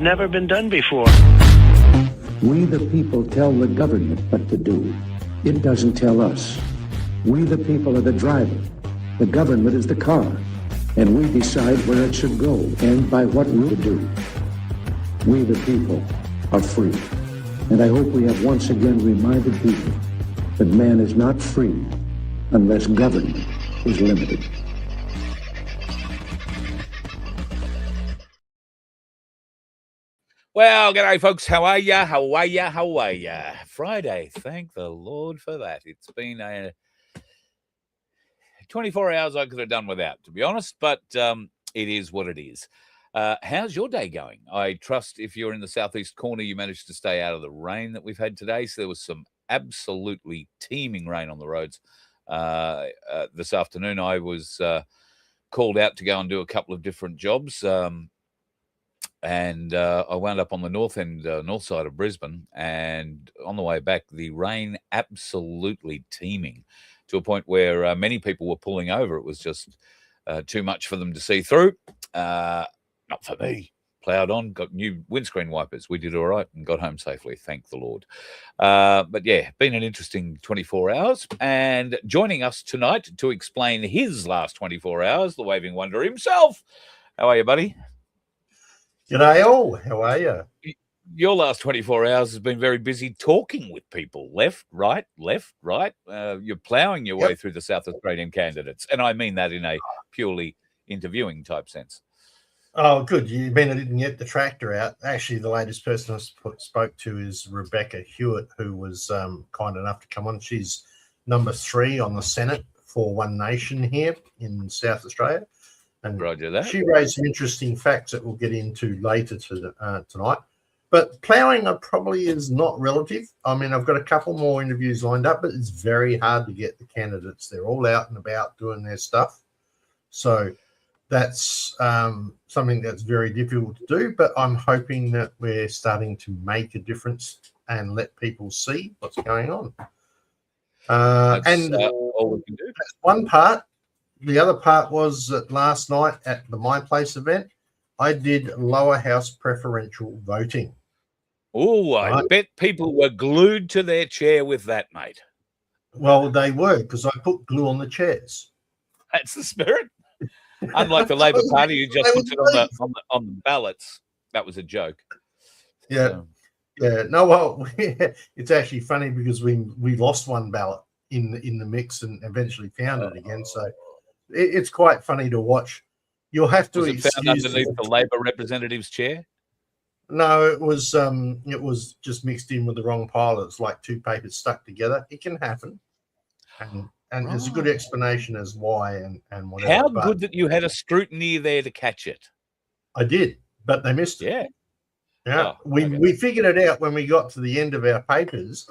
never been done before. We the people tell the government what to do. It doesn't tell us. We the people are the driver. The government is the car. And we decide where it should go and by what route to do. We the people are free. And I hope we have once again reminded people that man is not free unless government is limited. Well, g'day, folks. How are ya? How are ya? How are ya? Friday. Thank the Lord for that. It's been a 24 hours I could have done without, to be honest, but it is what it is. How's your day going? I trust if you're in the southeast corner, you managed to stay out of the rain that we've had today. So there was some absolutely teeming rain on the roads this afternoon. I was called out to go and do a couple of different jobs. And I wound up on the north side of Brisbane, and on the way back, the rain absolutely teeming to a point where many people were pulling over. It was just too much for them to see through. Not for me. Plowed on, got new windscreen wipers. We did all right and got home safely, thank the Lord. But yeah, been an interesting 24 hours. And joining us tonight to explain his last 24 hours, the waving wonder himself. How are you, buddy? G'day all, how are you? Your last 24 hours has been very busy talking with people, left, right. You're ploughing your way through the South Australian candidates. And I mean that in a purely interviewing type sense. Oh, good. You mean I didn't get the tractor out? Actually, the latest person I spoke to is Rebecca Hewitt, who was kind enough to come on. She's number 3 on the Senate for One Nation here in South Australia. And Roger that. She raised some interesting facts that we'll get into later tonight. But ploughing probably is not relative. I mean, I've got a couple more interviews lined up, but it's very hard to get the candidates. They're all out and about doing their stuff. So that's something that's very difficult to do, but I'm hoping that we're starting to make a difference and let people see what's going on. All we can do. That's one part. The other part was that last night at the My Place event, I did lower house preferential voting. Oh, I bet people were glued to their chair with that, mate. Well, they were, because I put glue on the chairs. That's the spirit. Unlike the Labor Party, who just puts it on the ballots. That was a joke. Yeah. So. Yeah. No, well, it's actually funny because we lost one ballot in the mix and eventually found it again. So it's quite funny to watch. You'll have to was it found underneath the Labor representative's chair? No, it was just mixed in with the wrong pile. It's like two papers stuck together. It can happen, and there's a good explanation as why and whatever. How good that you had a scrutineer there to catch it. I did, but they missed it. Yeah. Oh, we figured it out when we got to the end of our papers,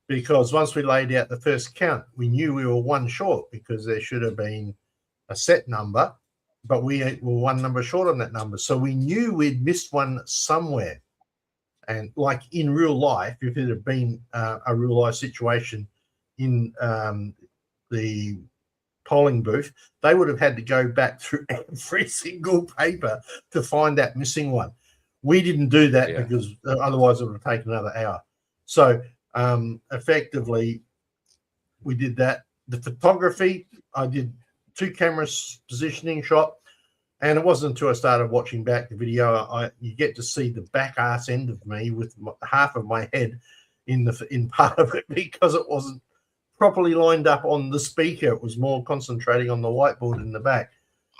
because once we laid out the first count, we knew we were one short because there should have been a set number, but we were one number short on that number. So we knew we'd missed one somewhere. And like in real life, if it had been a real life situation in the polling booth, they would have had to go back through every single paper to find that missing one. We didn't do that because otherwise it would have taken another hour. So effectively, we did that. The photography, I did 2 cameras positioning shot, and it wasn't until I started watching back the video you get to see the back ass end of me with half of my head in part of it, because it wasn't properly lined up on the speaker. It was more concentrating on the whiteboard in the back.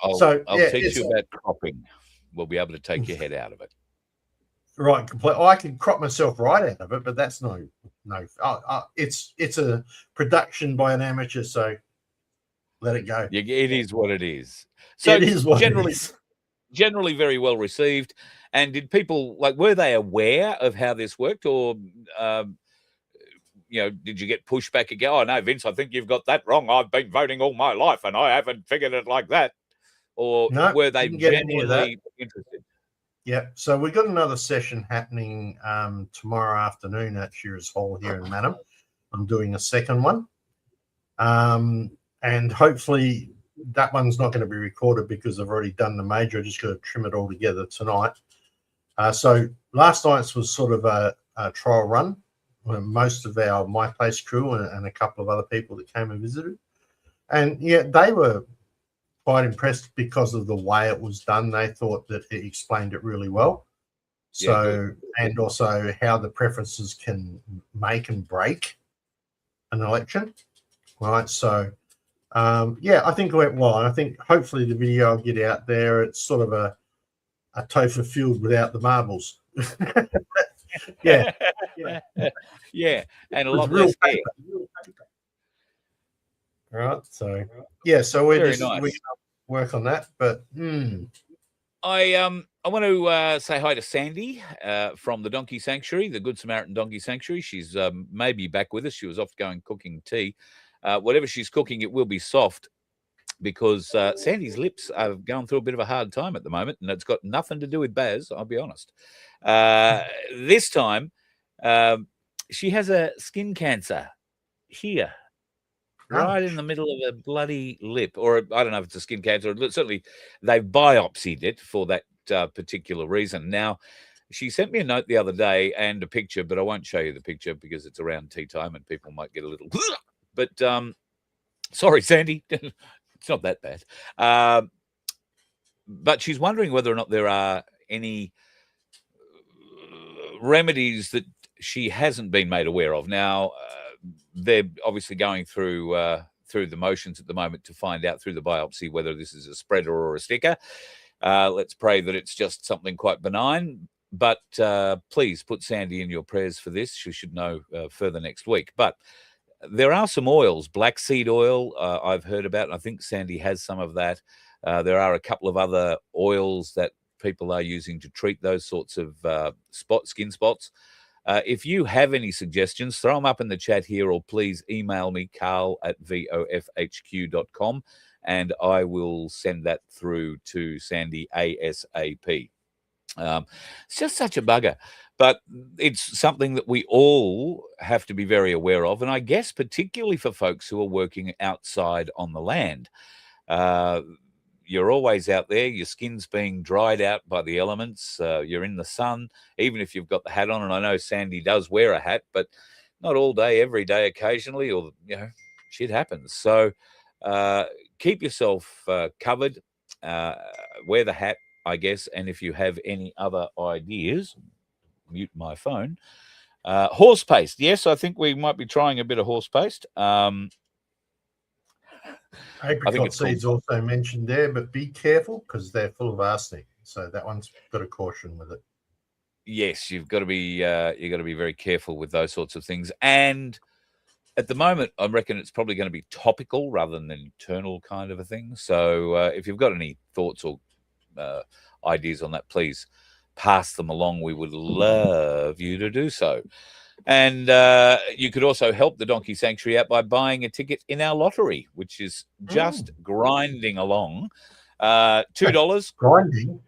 I'll teach you about cropping. We'll be able to take your head out of it. Right, I can crop myself right out of it, but that's no. It's a production by an amateur, so let it go. It is what it is. So it is what generally, it is. Generally very well received. And did people were they aware of how this worked, or did you get pushback again? Oh no, Vince, I think you've got that wrong. I've been voting all my life and I haven't figured it like that. Or were they genuinely interested? Yeah, so we got another session happening tomorrow afternoon at Shearers Hall here in Manham. I'm doing a second one. And hopefully that one's not going to be recorded because I've already done the major. I just got to trim it all together tonight. So last night's was sort of a trial run. Most of our My Place crew and a couple of other people that came and visited. And yeah, they were quite impressed because of the way it was done. They thought that it explained it really well. So, yeah, and also how the preferences can make and break an election, right? So, yeah, I think it went well. And I think hopefully the video will get out there. It's sort of a tofu field without the marbles. Yeah. Yeah, and a lot less air. Right. So yeah, so we're Very just nice. we're gonna work on that. But I want to say hi to Sandy from the Donkey Sanctuary, the Good Samaritan Donkey Sanctuary. She's maybe back with us. She was off going cooking tea. Whatever she's cooking, it will be soft because Sandy's lips are going through a bit of a hard time at the moment, and it's got nothing to do with Baz, I'll be honest. This time, she has a skin cancer here. Right in the middle of a bloody lip, or I don't know if it's a skin cancer. Certainly, they've biopsied it for that particular reason. Now, she sent me a note the other day and a picture, but I won't show you the picture because it's around tea time and people might get a little. But sorry, Sandy, it's not that bad. But she's wondering whether or not there are any remedies that she hasn't been made aware of. Now, they're obviously going through the motions at the moment to find out through the biopsy whether this is a spreader or a sticker. Let's pray that it's just something quite benign. But please put Sandy in your prayers for this. She should know further next week. But there are some oils, black seed oil I've heard about. And I think Sandy has some of that. There are a couple of other oils that people are using to treat those sorts of skin spots. If you have any suggestions, throw them up in the chat here, or please email me, carl@vofhq.com, and I will send that through to Sandy ASAP. It's just such a bugger, but it's something that we all have to be very aware of, and I guess particularly for folks who are working outside on the land. You're always out there. Your skin's being dried out by the elements. You're in the sun, even if you've got the hat on. And I know Sandy does wear a hat, but not all day, every day, occasionally, or, shit happens. So keep yourself covered. Wear the hat, I guess. And if you have any other ideas, mute my phone. Horse paste. Yes, I think we might be trying a bit of horse paste. Apricot seeds also mentioned there, but be careful because they're full of arsenic. So that one's got a caution with it. Yes, you've got to be very careful with those sorts of things. And at the moment, I reckon it's probably going to be topical rather than an internal kind of a thing. So if you've got any thoughts or ideas on that, please pass them along. We would love you to do so. And you could also help the Donkey Sanctuary out by buying a ticket in our lottery, which is just grinding along. $2. Grinding?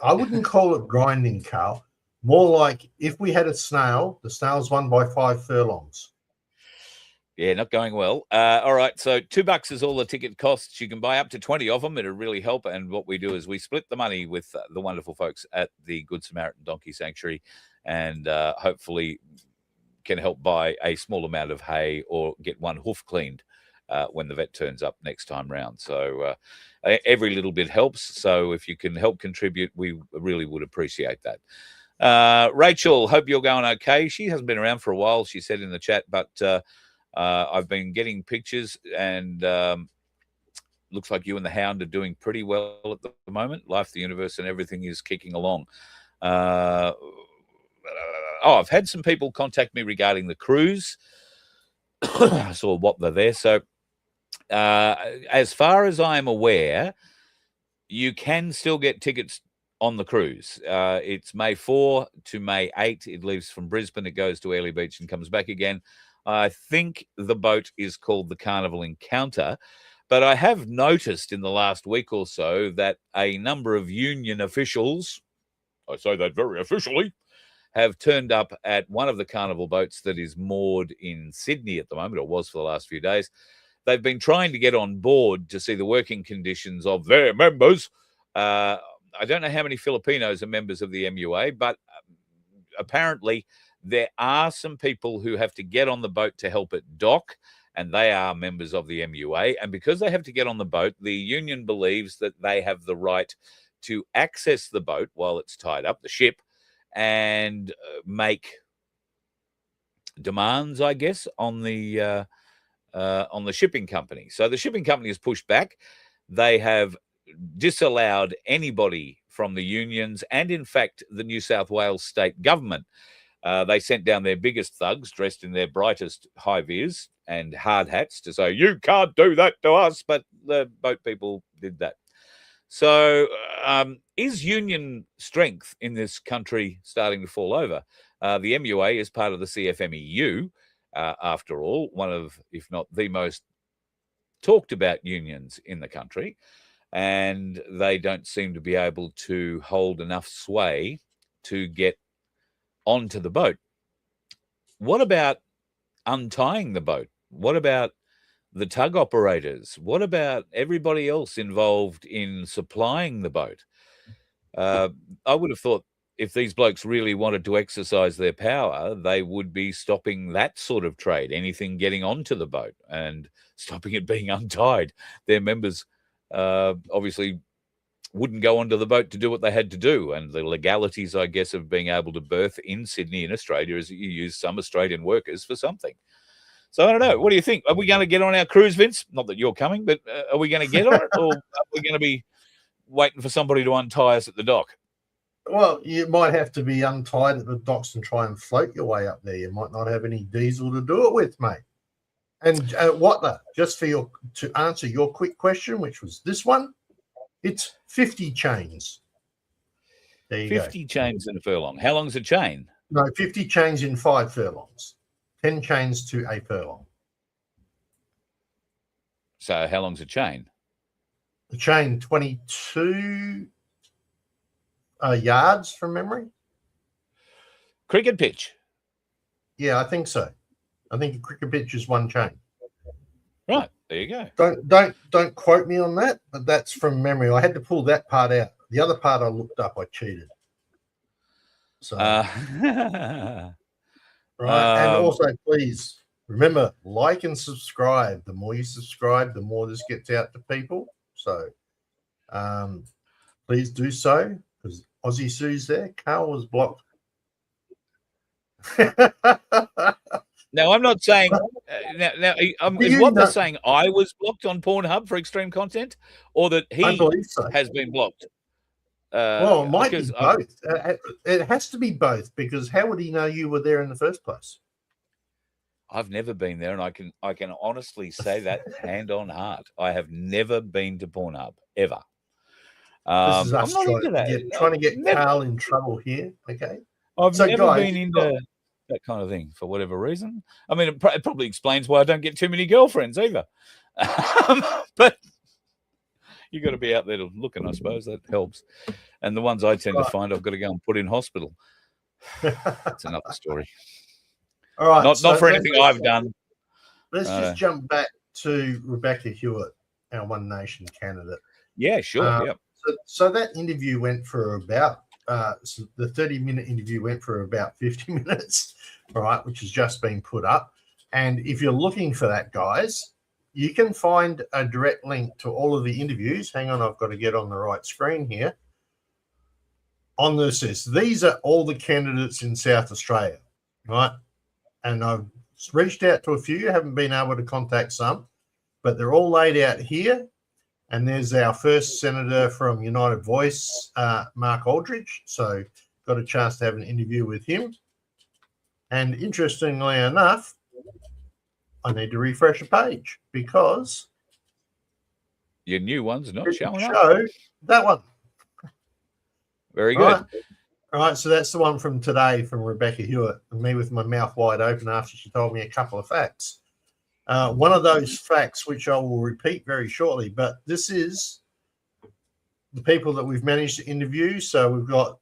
I wouldn't call it grinding, Carl. More like if we had a snail, the snail's won by 5 furlongs. Yeah, not going well. All right, so $2 is all the ticket costs. You can buy up to 20 of them. It'll really help. And what we do is we split the money with the wonderful folks at the Good Samaritan Donkey Sanctuary, and hopefully can help buy a small amount of hay or get one hoof cleaned when the vet turns up next time round. So every little bit helps. So if you can help contribute, we really would appreciate that. Rachel, hope you're going okay. She hasn't been around for a while, she said in the chat, but I've been getting pictures, and looks like you and the hound are doing pretty well at the moment. Life, the universe, and everything is kicking along. I've had some people contact me regarding the cruise. I saw what they're there. So as far as I'm aware, you can still get tickets on the cruise. It's May 4 to May 8. It leaves from Brisbane. It goes to Airlie Beach and comes back again. I think the boat is called the Carnival Encounter. But I have noticed in the last week or so that a number of union officials, I say that very officially, have turned up at one of the carnival boats that is moored in Sydney at the moment, or was for the last few days. They've been trying to get on board to see the working conditions of their members. I don't know how many Filipinos are members of the MUA, but apparently there are some people who have to get on the boat to help it dock, and they are members of the MUA. And because they have to get on the boat, the union believes that they have the right to access the boat while it's tied up, the ship, and make demands, I guess, on the shipping company. So the shipping company has pushed back. They have disallowed anybody from the unions and, in fact, the New South Wales state government. They sent down their biggest thugs dressed in their brightest high-vis and hard hats to say, you can't do that to us, but the boat people did that. So is union strength in this country starting to fall over? The MUA is part of the CFMEU, after all, one of, if not the most talked about unions in the country, and they don't seem to be able to hold enough sway to get onto the boat. What about untying the boat? What about the tug operators? What about everybody else involved in supplying the boat? I would have thought if these blokes really wanted to exercise their power, they would be stopping that sort of trade, anything getting onto the boat and stopping it being untied. Their members obviously wouldn't go onto the boat to do what they had to do. And the legalities, I guess, of being able to berth in Sydney in Australia is that you use some Australian workers for something. So I don't know. What do you think? Are we going to get on our cruise, Vince? Not that you're coming, but are we going to get on it, or are we going to be waiting for somebody to untie us at the dock? Well, you might have to be untied at the docks and try and float your way up there. You might not have any diesel to do it with, mate. And just to answer your quick question, which was this one, it's 50 chains. There you 50 chains in a furlong. How long's a chain? No, 50 chains in 5 furlongs. 10 chains to a furlong. So how long's a chain? The chain, 22 yards from memory. Cricket pitch. Yeah, I think so. I think a cricket pitch is 1 chain. Right, there you go. Don't quote me on that, but that's from memory. I had to pull that part out. The other part I looked up. I cheated. So right, and also please remember, like and subscribe. The more you subscribe, the more this gets out to people. So please do so, because Aussie Sue's there. Carl was blocked. Now, I'm not saying is Wapner saying I was blocked on Pornhub for extreme content, or that he has been blocked? Well, it might be both. It has to be both, because how would he know you were there in the first place? I've never been there, and I can honestly say that hand on heart. I have never been to Pornhub ever. This is us I'm not into that. Trying to get Carl in trouble here. Okay, I've never been into that kind of thing for whatever reason. I mean, it probably explains why I don't get too many girlfriends either. But you got to be out there looking, I suppose. That helps. And the ones I tend to find, I've got to go and put in hospital. That's another story. All right. Not for anything I've done. Let's just jump back to Rebecca Hewitt, our One Nation candidate. Yeah, sure. Yep. So that interview went for about the 30-minute interview went for about 50 minutes, all right, which has just been put up. And if you're looking for that, guys, you can find a direct link to all of the interviews. Hang on, I've got to get on the right screen here. On this list, these are all the candidates in South Australia, right? And I've reached out to a few, haven't been able to contact some, but they're all laid out here. And there's our first senator from United Voice, Mark Aldridge. So got a chance to have an interview with him. And interestingly enough, I need to refresh a page because your new one's not showing up. Show that one. Very good. All right, so that's the one from today from Rebecca Hewitt, and me with my mouth wide open after she told me a couple of facts. One of those facts, which I will repeat very shortly, but this is the people that we've managed to interview. So we've got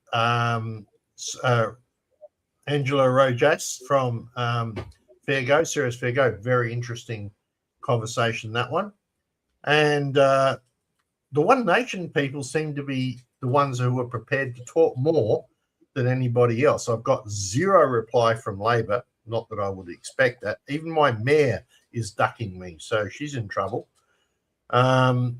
Angela Rojas from Fair Go, Serious Fair Go. Very interesting conversation, that one. And the One Nation people seem to be the ones who were prepared to talk more than anybody else. I've got zero reply from Labor. Not that I would expect that. Even my mayor is ducking me, so she's in trouble. And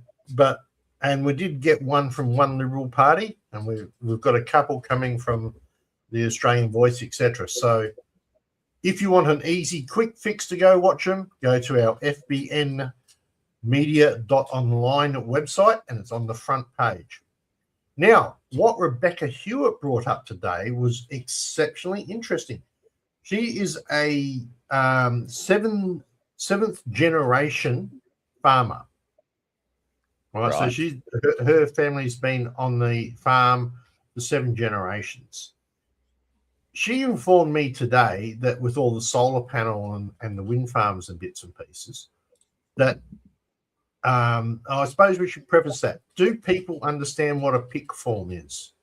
we did get one from one Liberal Party, and we've got a couple coming from the Australian Voice, etc. So if you want an easy, quick fix to go watch them, go to our fbnmedia.online website, and it's on the front page. Now, what Rebecca Hewitt brought up today was exceptionally interesting. She is a seventh generation farmer. Right. So her family's been on the farm for 7 generations. She informed me today that with all the solar panel and the wind farms and bits and pieces, that I suppose we should preface that. Do people understand what a pick form is?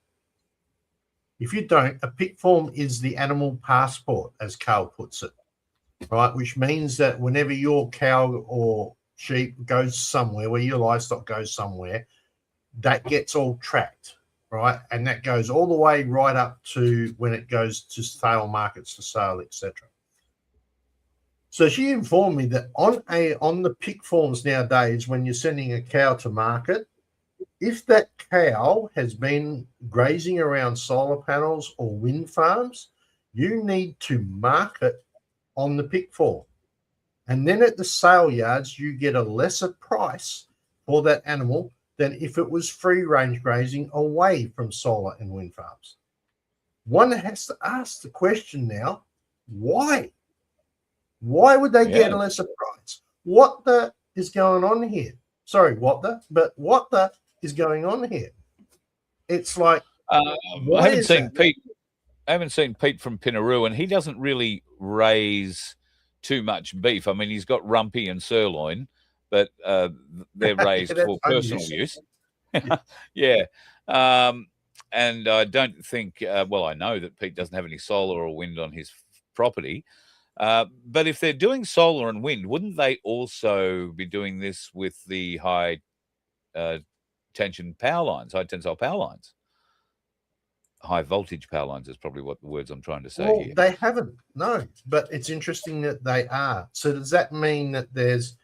If you don't, a pick form is the animal passport, as Carl puts it, right? Which means that whenever your cow or sheep goes somewhere, where your livestock goes somewhere, that gets all tracked, right? And that goes all the way right up to when it goes to sale markets for sale, etc. So she informed me that on the pick forms nowadays, when you're sending a cow to market, if that cow has been grazing around solar panels or wind farms, you need to mark it on the pick form. And then at the sale yards, you get a lesser price for that animal than if it was free range grazing away from solar and wind farms. One has to ask the question now, why? Why would they get a lesser price? What the is going on here? Sorry, what the is going on here? It's like I haven't seen Pete from Pinaroo, and he doesn't really raise too much beef. I mean, he's got rumpy and sirloin, but they're raised for personal use. Yeah. And I don't think, well, I know that Pete doesn't have any solar or wind on his property. But if they're doing solar and wind, wouldn't they also be doing this with the high tension power lines, high tensile power lines? High voltage power lines is probably what the words I'm trying to say here. They haven't, no, but it's interesting that they are. So does that mean that there's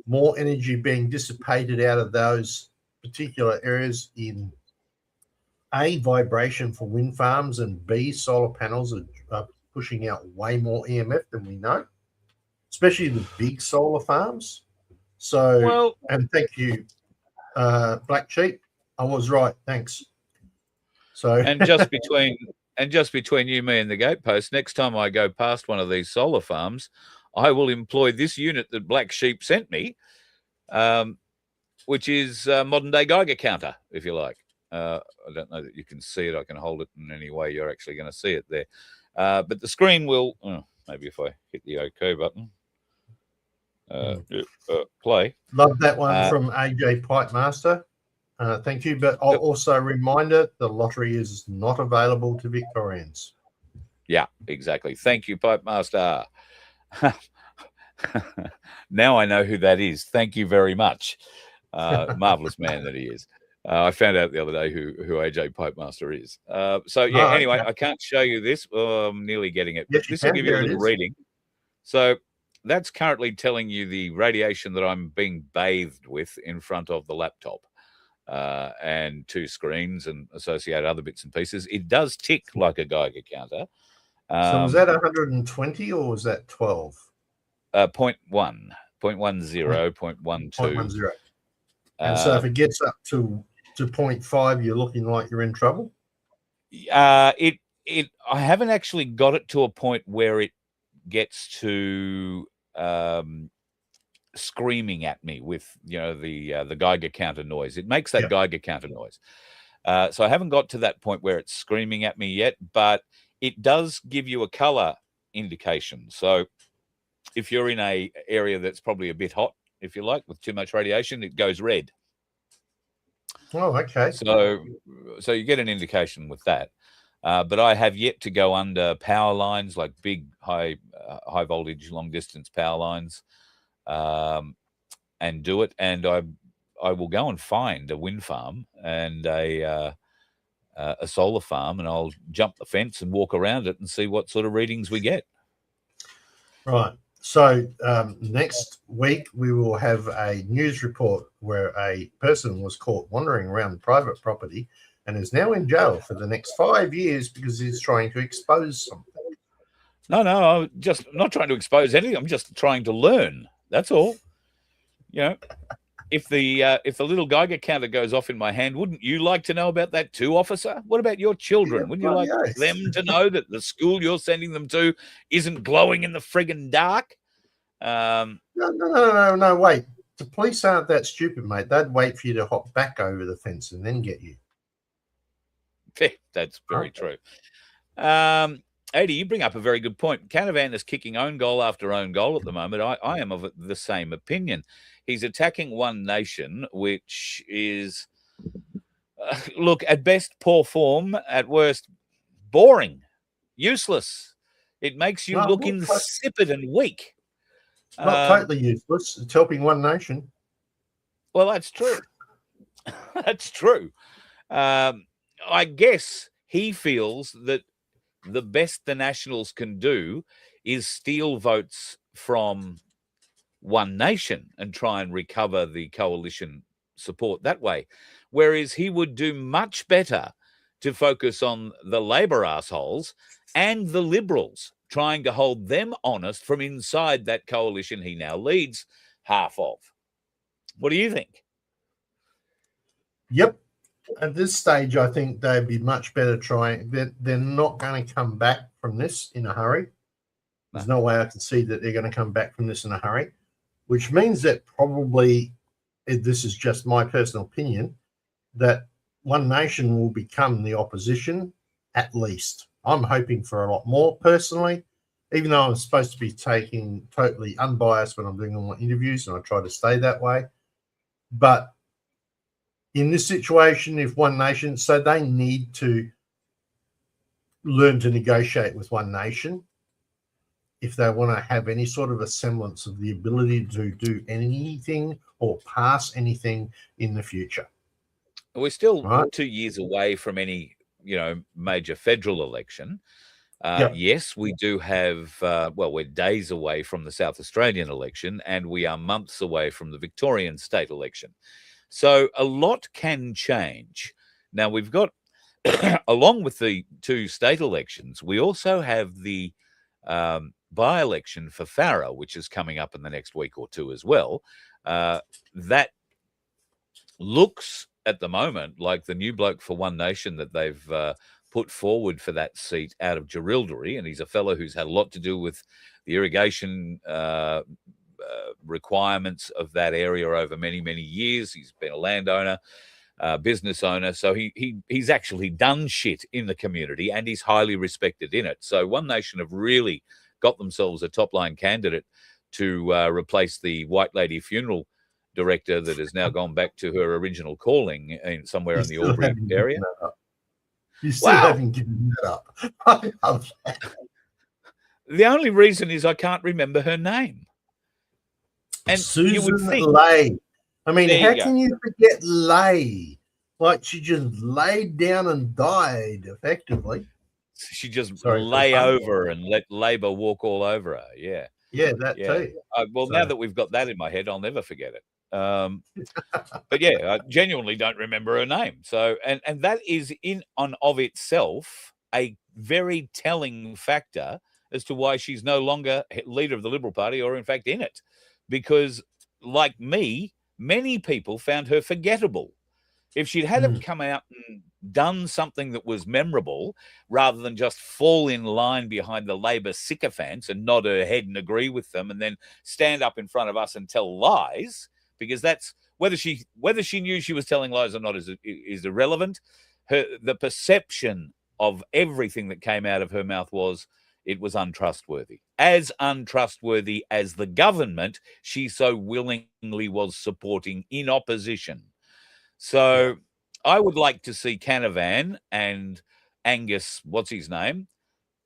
more energy being dissipated out of those particular areas in A, vibration for wind farms, and B, solar panels are pushing out way more EMF than we know, especially the big solar farms? So, and thank you, Black Sheep. I was right. Thanks. So, and just between you, me, and the gatepost, next time I go past one of these solar farms, I will employ this unit that Black Sheep sent me, which is a modern day Geiger counter, if you like. I don't know that you can see it. I can hold it in any way you're actually going to see it there. But the screen will, maybe if I hit the OK button, play. Love that one from AJ Pipemaster. Thank you. But I'll also reminder the lottery is not available to Victorians. Yeah, exactly. Thank you, Pipemaster. Now I know who that is. Thank you very much. Marvelous man that he is. I found out the other day who AJ Pipemaster is. Anyway, I can't show you this. I'm nearly getting it. But this will give you a little reading. So that's currently telling you the radiation that I'm being bathed with in front of the laptop, and 2 screens and associated other bits and pieces. It does tick like a Geiger counter. So was that 120 or was that 12? 0.1, 0.10, 0.12. 0.10. And so if it gets up to 0.5, you're looking like you're in trouble? I haven't actually got it to a point where it gets to screaming at me with the Geiger counter noise. It makes that Geiger counter noise. So I haven't got to that point where it's screaming at me yet, but it does give you a color indication. So if you're in a area that's probably a bit hot, if you like, with too much radiation, it goes red. Oh, okay. So you get an indication with that. But I have yet to go under power lines, like big, high voltage, long distance power lines, and do it. And I will go and find a wind farm and a a solar farm, and I'll jump the fence and walk around it and see what sort of readings we get. Right. So next week we will have a news report where a person was caught wandering around private property and is now in jail for the next 5 years because he's trying to expose something. No, I'm just not trying to expose anything. I'm just trying to learn. That's all. You know, if the little Geiger counter goes off in my hand, wouldn't you like to know about that too, officer? What about your children? Yeah, wouldn't you like them to know that the school you're sending them to isn't glowing in the friggin' dark? No, wait. The police aren't that stupid, mate. They'd wait for you to hop back over the fence and then get you. That's very true. Adi, you bring up a very good point. Canavan is kicking own goal after own goal at the moment. I am of the same opinion. He's attacking One Nation, which is, look, at best, poor form, at worst, boring, useless. It makes you look insipid and weak. Not totally useless. It's helping One Nation. Well, that's true. That's true. I guess he feels that the best the Nationals can do is steal votes from One Nation and try and recover the coalition support that way. Whereas he would do much better to focus on the Labor assholes and the Liberals, trying to hold them honest from inside that coalition he now leads half of. What do you think? Yep. At this stage, I think they'd be much better trying. They're not going to come back from this in a hurry. There's no way I can see that they're going to come back from this in a hurry, which means that probably, this is just my personal opinion, that One Nation will become the opposition at least. I'm hoping for a lot more personally, even though I'm supposed to be taking totally unbiased when I'm doing all my interviews, and I try to stay that way. But in this situation, if One Nation, so they need to learn to negotiate with One Nation if they want to have any sort of a semblance of the ability to do anything or pass anything in the future. We're still 2 years away from any, major federal election. Yes, we do have, we're days away from the South Australian election, and we are months away from the Victorian state election. So a lot can change. Now, we've got, along with the two state elections, we also have the by-election for Farrer, which is coming up in the next week or two as well. That looks at the moment like the new bloke for One Nation that they've put forward for that seat out of Jerilderie, and he's a fellow who's had a lot to do with the irrigation requirements of that area over many, many years. He's been a landowner, business owner, so he's actually done shit in the community, and he's highly respected in it. So One Nation have really got themselves a top-line candidate to replace the white lady funeral director that has now gone back to her original calling somewhere in the Albury area. You still haven't given that up. I love that. The only reason is I can't remember her name. And Susan you would think, Lay. I mean, how you can you forget Lay? Like, she just laid down and died, effectively. She just lay over and let Labor walk all over her. Yeah. Yeah, that too. Now that we've got that in my head, I'll never forget it. But yeah, I genuinely don't remember her name. So, and that is in and of itself a very telling factor as to why she's no longer leader of the Liberal Party, or in fact in it, because like me, many people found her forgettable. If she'd had have come out and done something that was memorable, rather than just fall in line behind the Labor sycophants and nod her head and agree with them and then stand up in front of us and tell lies, because that's whether she knew she was telling lies or not is irrelevant. The perception of everything that came out of her mouth was it was untrustworthy. As untrustworthy as the government she so willingly was supporting in opposition. So I would like to see Canavan and Angus, what's his name,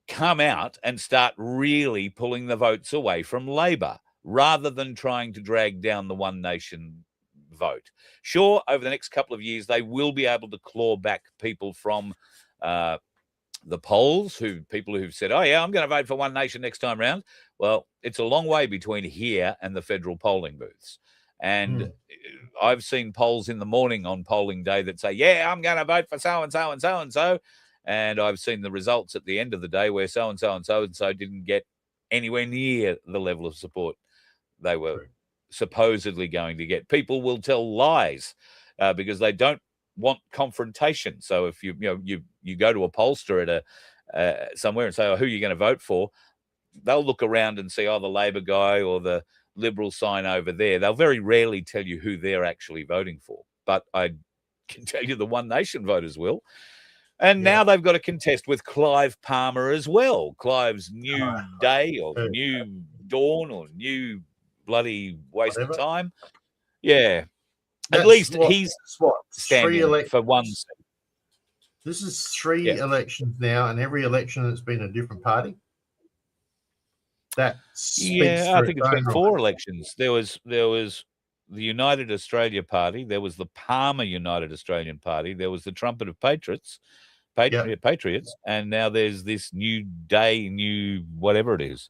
come out and start really pulling the votes away from Labor, rather than trying to drag down the One Nation vote. Sure, over the next couple of years, they will be able to claw back people from the polls, people who've said, oh, yeah, I'm going to vote for One Nation next time round. Well, it's a long way between here and the federal polling booths. And I've seen polls in the morning on polling day that say, yeah, I'm going to vote for so-and-so and so-and-so. And I've seen the results at the end of the day where so-and-so and so-and-so didn't get anywhere near the level of support they were supposedly going to get. People will tell lies because they don't want confrontation. So if you go to a pollster at somewhere and say, oh, who are you going to vote for? They'll look around and see, oh, the Labor guy or the Liberal sign over there. They'll very rarely tell you who they're actually voting for. But I can tell you the One Nation voters will. And now they've got to contest with Clive Palmer as well. Clive's new day or new dawn or new bloody waste of time. Yeah. At least he's standing for one seat. This is three elections now, and every election it's been a different party. That speaks I think it's been 4 elections. There was the United Australia Party, there was the Palmer United Australian Party, there was the Trumpet of Patriots, and now there's this new day, new whatever it is.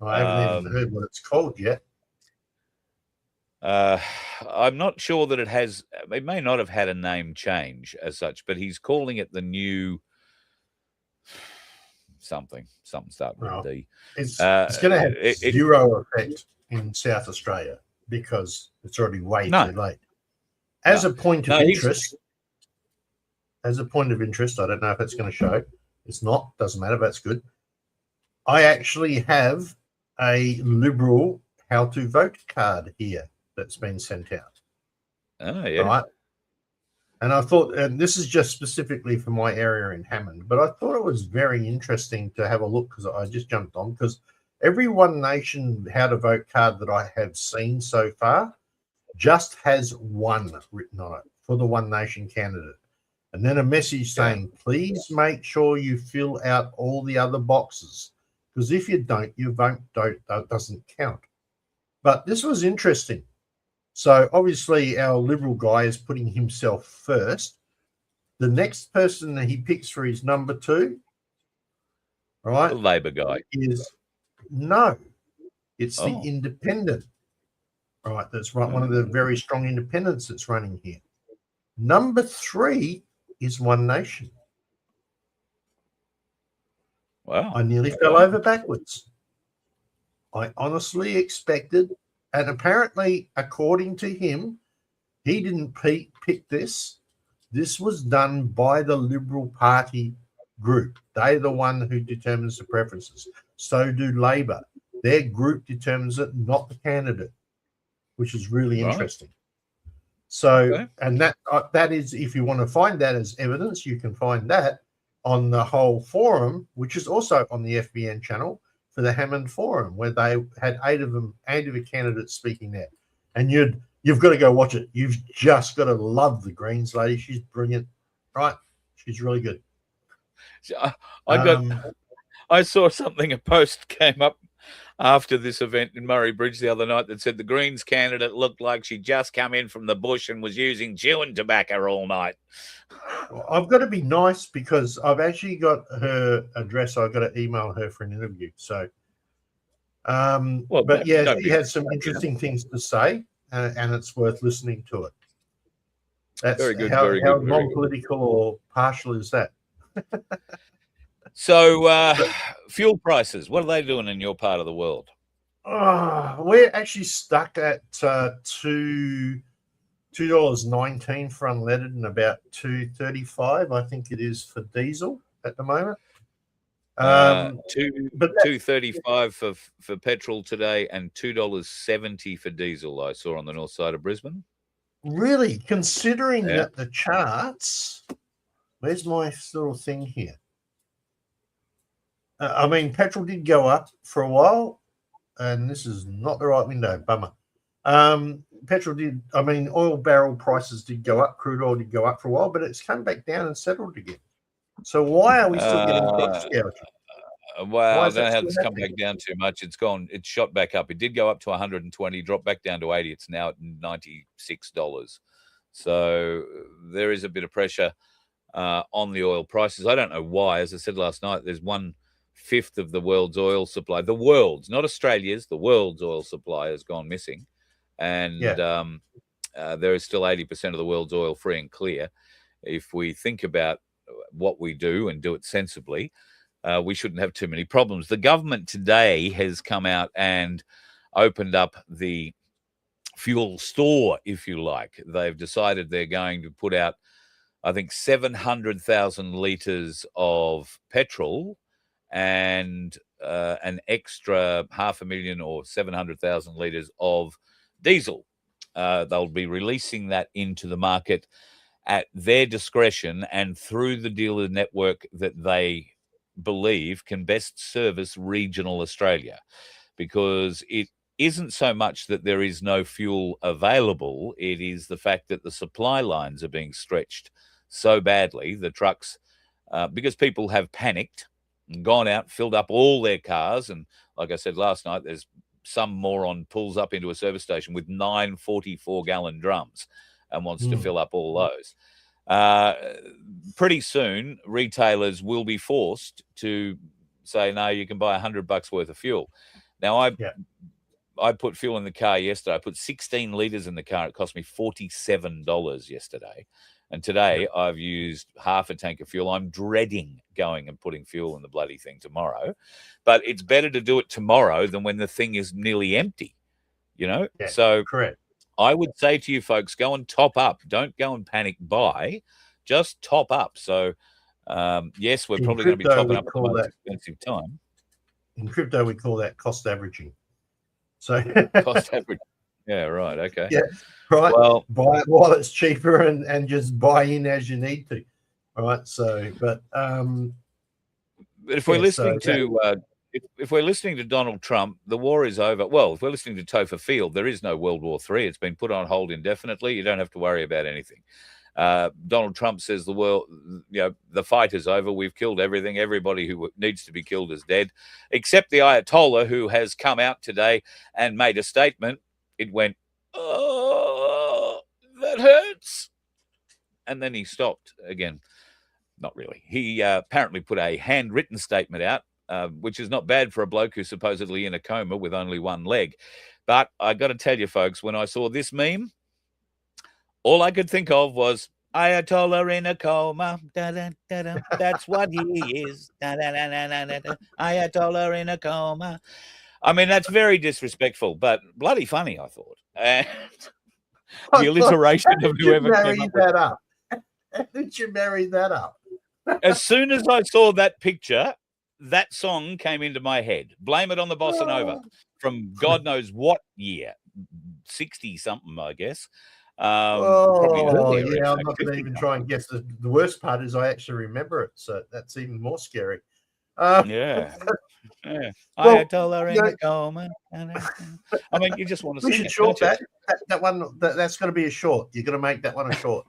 I haven't even heard what it's called yet. I'm not sure that it may not have had a name change as such, but he's calling it the new something starting with D. It's going to have zero effect in South Australia because it's already way too late. As a point of interest, I don't know if it's going to show. It's not, doesn't matter, that's good. I actually have a Liberal how to vote card here that's been sent out. Oh, yeah. Right. And I thought, and this is just specifically for my area in Hammond, but I thought it was very interesting to have a look because I just jumped on because every One Nation how to vote card that I have seen so far just has one written on it for the One Nation candidate. And then a message saying, please make sure you fill out all the other boxes because if you don't, your vote doesn't count. But this was interesting. So obviously our Liberal guy is putting himself first. The next person that he picks for his number 2, right? The Labor guy. It's the independent, right? That's right. One of the very strong independents that's running here. Number 3 is One Nation. Wow. I nearly fell over backwards. I honestly expected. And apparently, according to him, he didn't pick this. This was done by the Liberal Party group. They're the one who determines the preferences. So do Labor. Their group determines it, not the candidate, which is really interesting. So, and that is, if you want to find that as evidence, you can find that on the whole forum, which is also on the FBN channel, for the Hammond Forum, where they had 8 of the candidates speaking there. And you've got to go watch it. You've just got to love the Greens lady. She's brilliant, right? She's really good. I saw something, a post came up after this event in Murray Bridge the other night that said the Greens candidate looked like she just come in from the bush and was using chewing tobacco all night. Well, I've got to be nice because I've actually got her address. I've got to email her for an interview. So, she had some interesting things to say, and it's worth listening to it. That's very good. How good, non-political or partial is that? So, fuel prices, what are they doing in your part of the world? We're actually stuck at $2.19 for unleaded and about $2.35, I think it is, for diesel at the moment. $2.35 for petrol today and $2.70 for diesel, I saw on the north side of Brisbane. Really? Considering that the charts, where's my little thing here? I mean, petrol did go up for a while, and this is not the right window, bummer. Petrol did, oil barrel prices did go up, crude oil did go up for a while, but it's come back down and settled again. So why are we still getting price gouging? Well, Why I is don't know that how still it's come happening? back down too much. It's gone. It's shot back up. It did go up to 120, dropped back down to 80. It's now at $96. So there is a bit of pressure on the oil prices. I don't know why. As I said last night, there's 1/5 of the world's oil supply. The world's, not Australia's. The world's oil supply has gone missing, and Yeah. there is still 80% of the world's oil free and clear. If we think about what we do and do it sensibly, we shouldn't have too many problems. The government today has come out and opened up the fuel store, if you like. They've decided they're going to put out, I think, 700,000 litres of petrol and an extra 500,000 or 700,000 litres of diesel. They'll be releasing that into the market at their discretion and through the dealer network that they believe can best service regional Australia, because it isn't so much that there is no fuel available, it is the fact that the supply lines are being stretched so badly, the trucks, because people have panicked and gone out, filled up all their cars. And like I said last night, there's some moron pulls up into a service station with 9 44-gallon drums and wants to fill up all those. Pretty soon, retailers will be forced to say, no, you can buy $100 worth of fuel. Now, I put fuel in the car yesterday. I put 16 litres in the car. It cost me $47 yesterday. And today I've used half a tank of fuel. I'm dreading going and putting fuel in the bloody thing tomorrow. But it's better to do it tomorrow than when the thing is nearly empty, you know? Yeah, so correct. I would say to you folks, go and top up. Don't go and panic buy. Just top up. So, yes, we're probably going to be topping up at the most expensive time. In crypto, we call that cost averaging. So Cost average. Yeah, right. Okay. Yeah, right. Well, buy it while it's cheaper and just buy in as you need to. All right. So, but if we're listening to if we're listening to Donald Trump, the war is over. Well, if we're listening to Topher Field, there is no World War III. It's been put on hold indefinitely. You don't have to worry about anything. Donald Trump says the world, the fight is over. We've killed everything. Everybody who needs to be killed is dead, except the Ayatollah, who has come out today and made a statement. It went, oh, that hurts. And then he stopped again. Not really. He apparently put a handwritten statement out, which is not bad for a bloke who's supposedly in a coma with only one leg. But I got to tell you, folks, when I saw this meme, all I could think of was Ayatollah in a coma. Da, da, da, da. That's what he is. Da, da, da, da, da, da. Ayatollah in a coma. I mean, that's very disrespectful, but bloody funny, I thought. And the alliteration of whoever came up that up. How did you marry that up? As soon as I saw that picture, that song came into my head. Blame It on the Bossa Nova from God knows what year, 60-something, I guess. Probably earlier, yeah, I'm not going to even try and guess. The worst part is I actually remember it, so that's even more scary. Yeah. Ayatollah in a coma. I mean, you just want to we sing should it, short don't you? that one. That's going to be a short. You're going to make that one a short.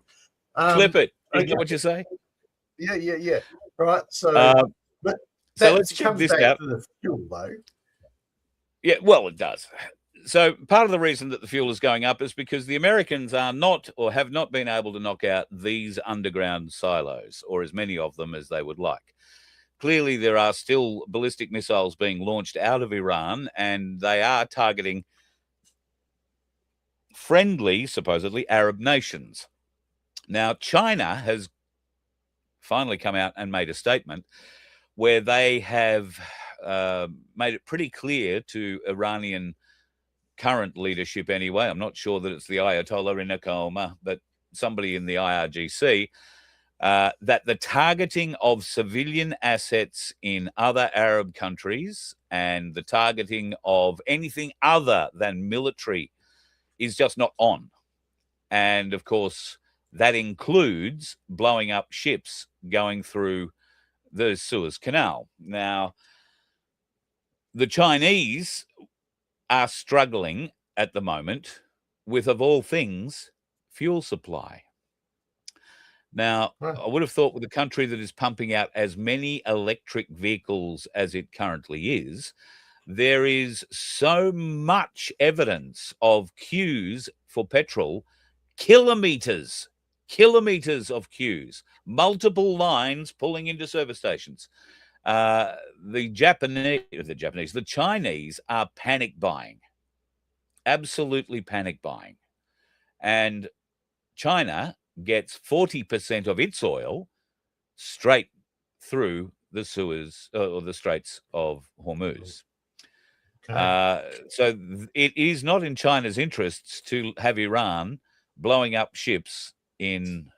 Clip it. Is okay. that what you say? Yeah. Right. So, but so let's check this out. To the fuel, though. Yeah, well, it does. So part of the reason that the fuel is going up is because the Americans are not or have not been able to knock out these underground silos, or as many of them as they would like. Clearly, there are still ballistic missiles being launched out of Iran, and they are targeting friendly, supposedly, Arab nations. Now, China has finally come out and made a statement where they have made it pretty clear to Iranian current leadership anyway. I'm not sure that it's the Ayatollah in a coma, but somebody in the IRGC, that the targeting of civilian assets in other Arab countries and the targeting of anything other than military is just not on. And of course, that includes blowing up ships going through the Suez Canal. Now, the Chinese are struggling at the moment with, of all things, fuel supply. Now, Right. I would have thought with a country that is pumping out as many electric vehicles as it currently is, there is so much evidence of queues for petrol, kilometers of queues, multiple lines pulling into service stations. The Chinese are panic buying, absolutely panic buying. And China gets 40% of its oil straight through the Suez or the Straits of Hormuz. Okay. So it is not in China's interests to have Iran blowing up ships in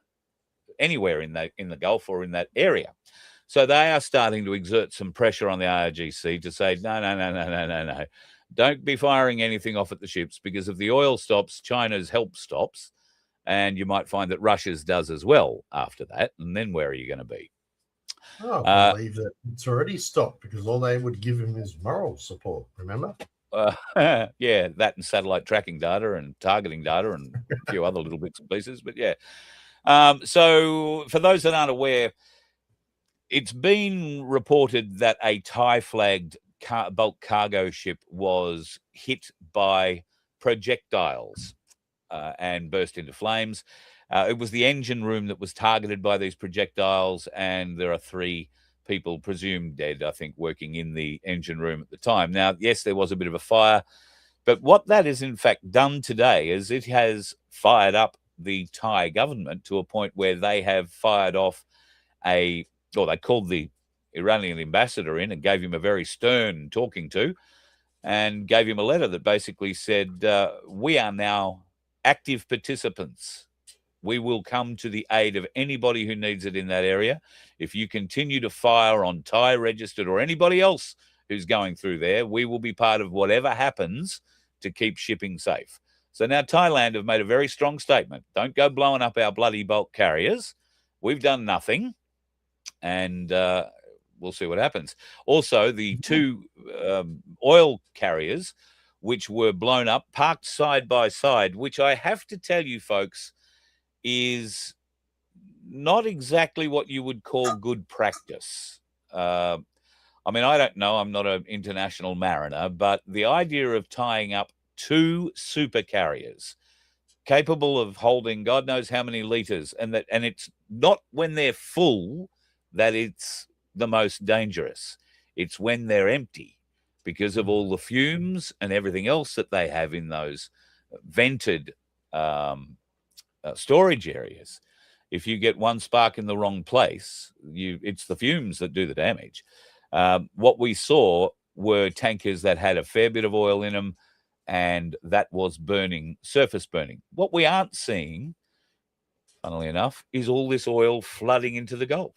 anywhere in the Gulf or in that area. So they are starting to exert some pressure on the IRGC to say, no. Don't be firing anything off at the ships, because if the oil stops, China's help stops. And you might find that Russia's does as well after that. And then where are you going to be? I believe that it's already stopped, because all they would give him is moral support, remember? Yeah, that and satellite tracking data and targeting data and a few other little bits and pieces. But yeah. So for those that aren't aware, it's been reported that a Thai-flagged bulk cargo ship was hit by projectiles and burst into flames. It was the engine room that was targeted by these projectiles, and there are 3 people presumed dead, I think, working in the engine room at the time. Now, yes, there was a bit of a fire, but what that has in fact done today is it has fired up the Thai government to a point where they have fired off they called the Iranian ambassador in and gave him a very stern talking to, and gave him a letter that basically said, we are now active participants. We will come to the aid of anybody who needs it in that area. If you continue to fire on Thai registered or anybody else who's going through there, we will be part of whatever happens to keep shipping safe. So now Thailand have made a very strong statement. Don't go blowing up our bloody bulk carriers. We've done nothing. And we'll see what happens. Also, the 2 oil carriers, which were blown up, parked side by side, which I have to tell you, folks, is not exactly what you would call good practice. I mean, I don't know. I'm not an international mariner, but the idea of tying up 2 super carriers capable of holding God knows how many liters, and it's not when they're full that it's the most dangerous. It's when they're empty, because of all the fumes and everything else that they have in those vented storage areas. If you get one spark in the wrong place, it's the fumes that do the damage. What we saw were tankers that had a fair bit of oil in them, and that was burning, surface burning. What we aren't seeing, funnily enough, is all this oil flooding into the Gulf.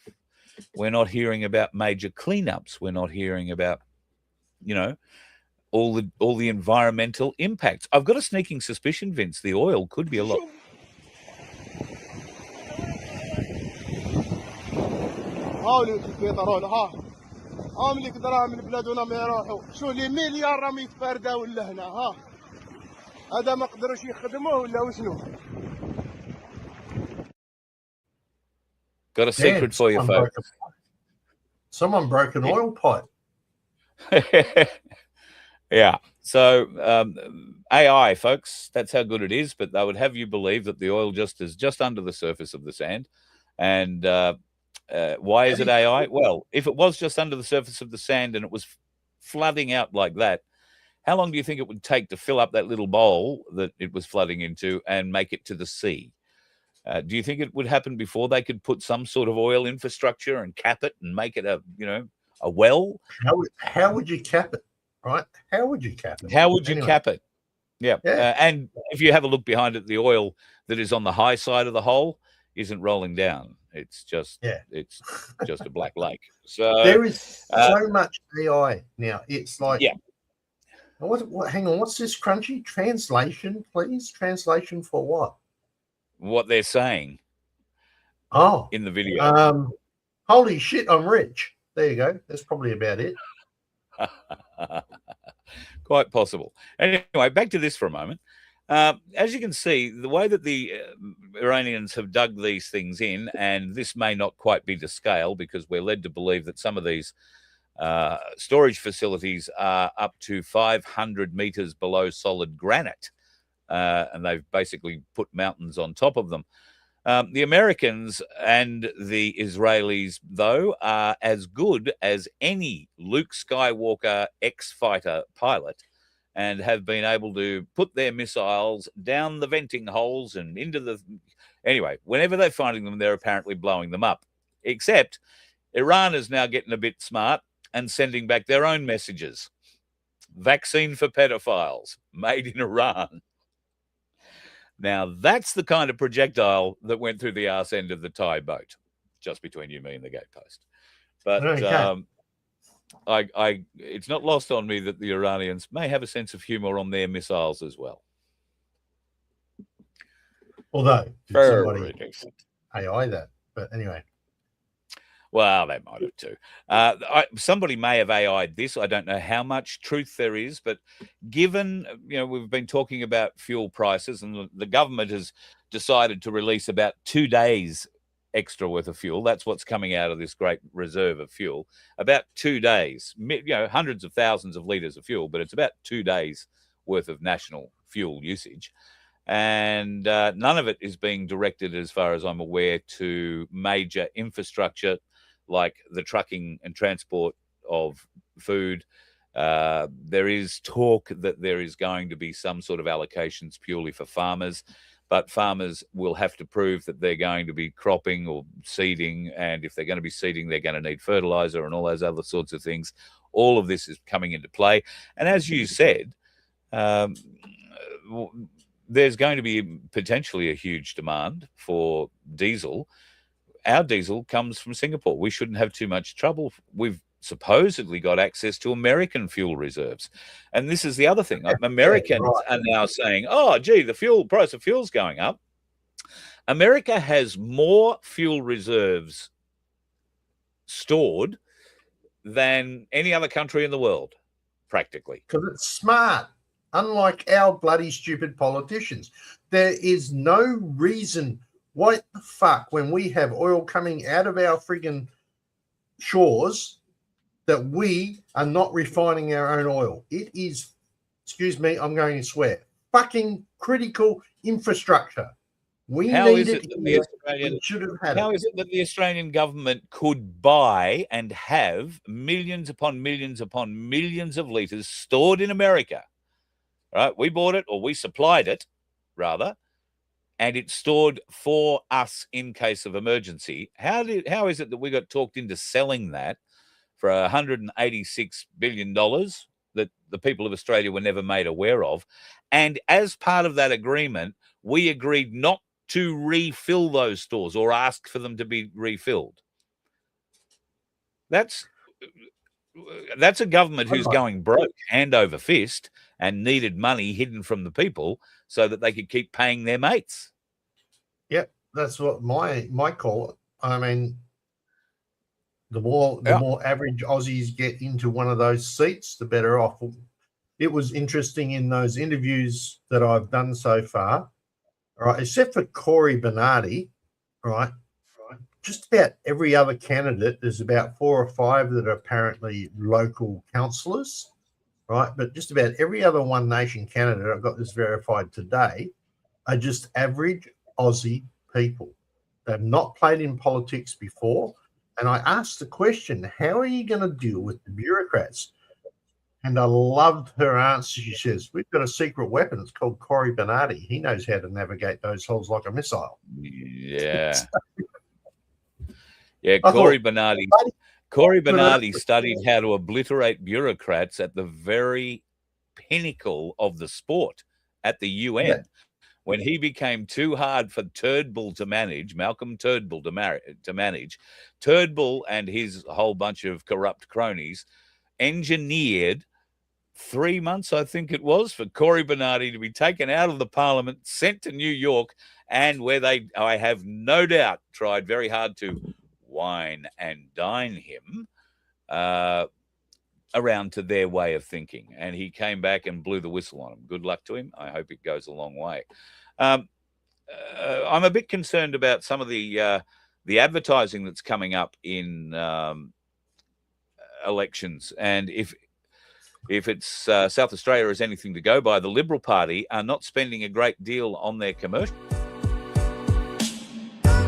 We're not hearing about major cleanups. We're not hearing about, all the environmental impacts. I've got a sneaking suspicion, Vince, the oil could be a lot. عاملك دراهم من بلادنا ما يروحوا شو لي مليار راهم يتفردوا ولا هنا هذا ما قدروش يخدموه ولا وشنو. Got a secret for you, folks. Someone broke an oil pipe. Yeah. So AI, folks, that's how good it is. But they would have you believe that the oil is just under the surface of the sand. And why is it AI? Well, if it was just under the surface of the sand and it was flooding out like that, how long do you think it would take to fill up that little bowl that it was flooding into and make it to the sea? Do you think it would happen before they could put some sort of oil infrastructure and cap it and make it a well? How would you cap it, right? How would you cap it? How would you cap it? Yeah. And if you have a look behind it, the oil that is on the high side of the hole isn't rolling down. It's just it's just a black lake. So there is so much AI now. It's like, what? Hang on, what's this crunchy translation, please? Translation for what? What they're saying. Oh, in the video. Holy shit, I'm rich. There you go. That's probably about it. Quite possible. Anyway, back to this for a moment. As you can see, the way that the Iranians have dug these things in, and this may not quite be to scale because we're led to believe that some of these storage facilities are up to 500 meters below solid granite, and they've basically put mountains on top of them. The Americans and the Israelis, though, are as good as any Luke Skywalker X-fighter pilot, and have been able to put their missiles down the venting holes and into the... Anyway, whenever they're finding them, they're apparently blowing them up. Except Iran is now getting a bit smart and sending back their own messages. Vaccine for pedophiles, made in Iran. Now, that's the kind of projectile that went through the arse end of the Thai boat, just between you, me, and the gatepost. But it's not lost on me that the Iranians may have a sense of humor on their missiles as well. Although, Very decent. AI that, but anyway. Well, they might have too. Somebody may have AI'd this. I don't know how much truth there is, but given, we've been talking about fuel prices, and the government has decided to release about 2 days extra worth of fuel. That's what's coming out of this great reserve of fuel. About 2 days, hundreds of thousands of litres of fuel, but it's about 2 days worth of national fuel usage. And none of it is being directed, as far as I'm aware, to major infrastructure like the trucking and transport of food. There is talk that there is going to be some sort of allocations purely for farmers, but farmers will have to prove that they're going to be cropping or seeding, and if they're going to be seeding, they're going to need fertilizer and all those other sorts of things. All of this is coming into play. And as you said, there's going to be potentially a huge demand for diesel. Our diesel comes from Singapore. We shouldn't have too much trouble. We've supposedly got access to American fuel reserves. And this is the other thing. Americans are now saying, oh, gee, the price of fuel's going up. America has more fuel reserves stored than any other country in the world, practically. Because it's smart. Unlike our bloody stupid politicians, there is no reason. What the fuck, when we have oil coming out of our friggin' shores, that we are not refining our own oil? It is, excuse me, I'm going to swear, fucking critical infrastructure. We need it. Should have had it. How is it that the Australian government could buy and have millions upon millions upon millions of litres stored in America? Right, we bought it, or we supplied it, rather, and it's stored for us in case of emergency. How is it that we got talked into selling that for $186 billion that the people of Australia were never made aware of? And as part of that agreement, we agreed not to refill those stores or ask for them to be refilled. That's a government who's going broke hand over fist and needed money hidden from the people so that they could keep paying their mates. Yep, that's what my call. I mean, the more average Aussies get into one of those seats, the better off. It was interesting in those interviews that I've done so far, right, except for Corey Bernardi, right, just about every other candidate, there's about 4 or 5 that are apparently local councillors, right? But just about every other One Nation candidate, I've got this verified today, are just average Aussie people. They've not played in politics before. And I asked the question, how are you going to deal with the bureaucrats? And I loved her answer. She says, we've got a secret weapon. It's called Corey Bernardi. He knows how to navigate those holes like a missile. Yeah. Yeah, Corey Bernardi studied how to obliterate bureaucrats at the very pinnacle of the sport at the UN. Yeah. When he became too hard for Turnbull to manage, Malcolm Turnbull to manage, Turnbull and his whole bunch of corrupt cronies engineered 3 months, I think it was, for Corey Bernardi to be taken out of the parliament, sent to New York, and where they, I have no doubt, tried very hard to wine and dine him, around to their way of thinking, and he came back and blew the whistle on them. Good luck to him. I hope it goes a long way. I'm a bit concerned about some of the advertising that's coming up in elections, and if it's South Australia is anything to go by, the Liberal Party are not spending a great deal on their commercial.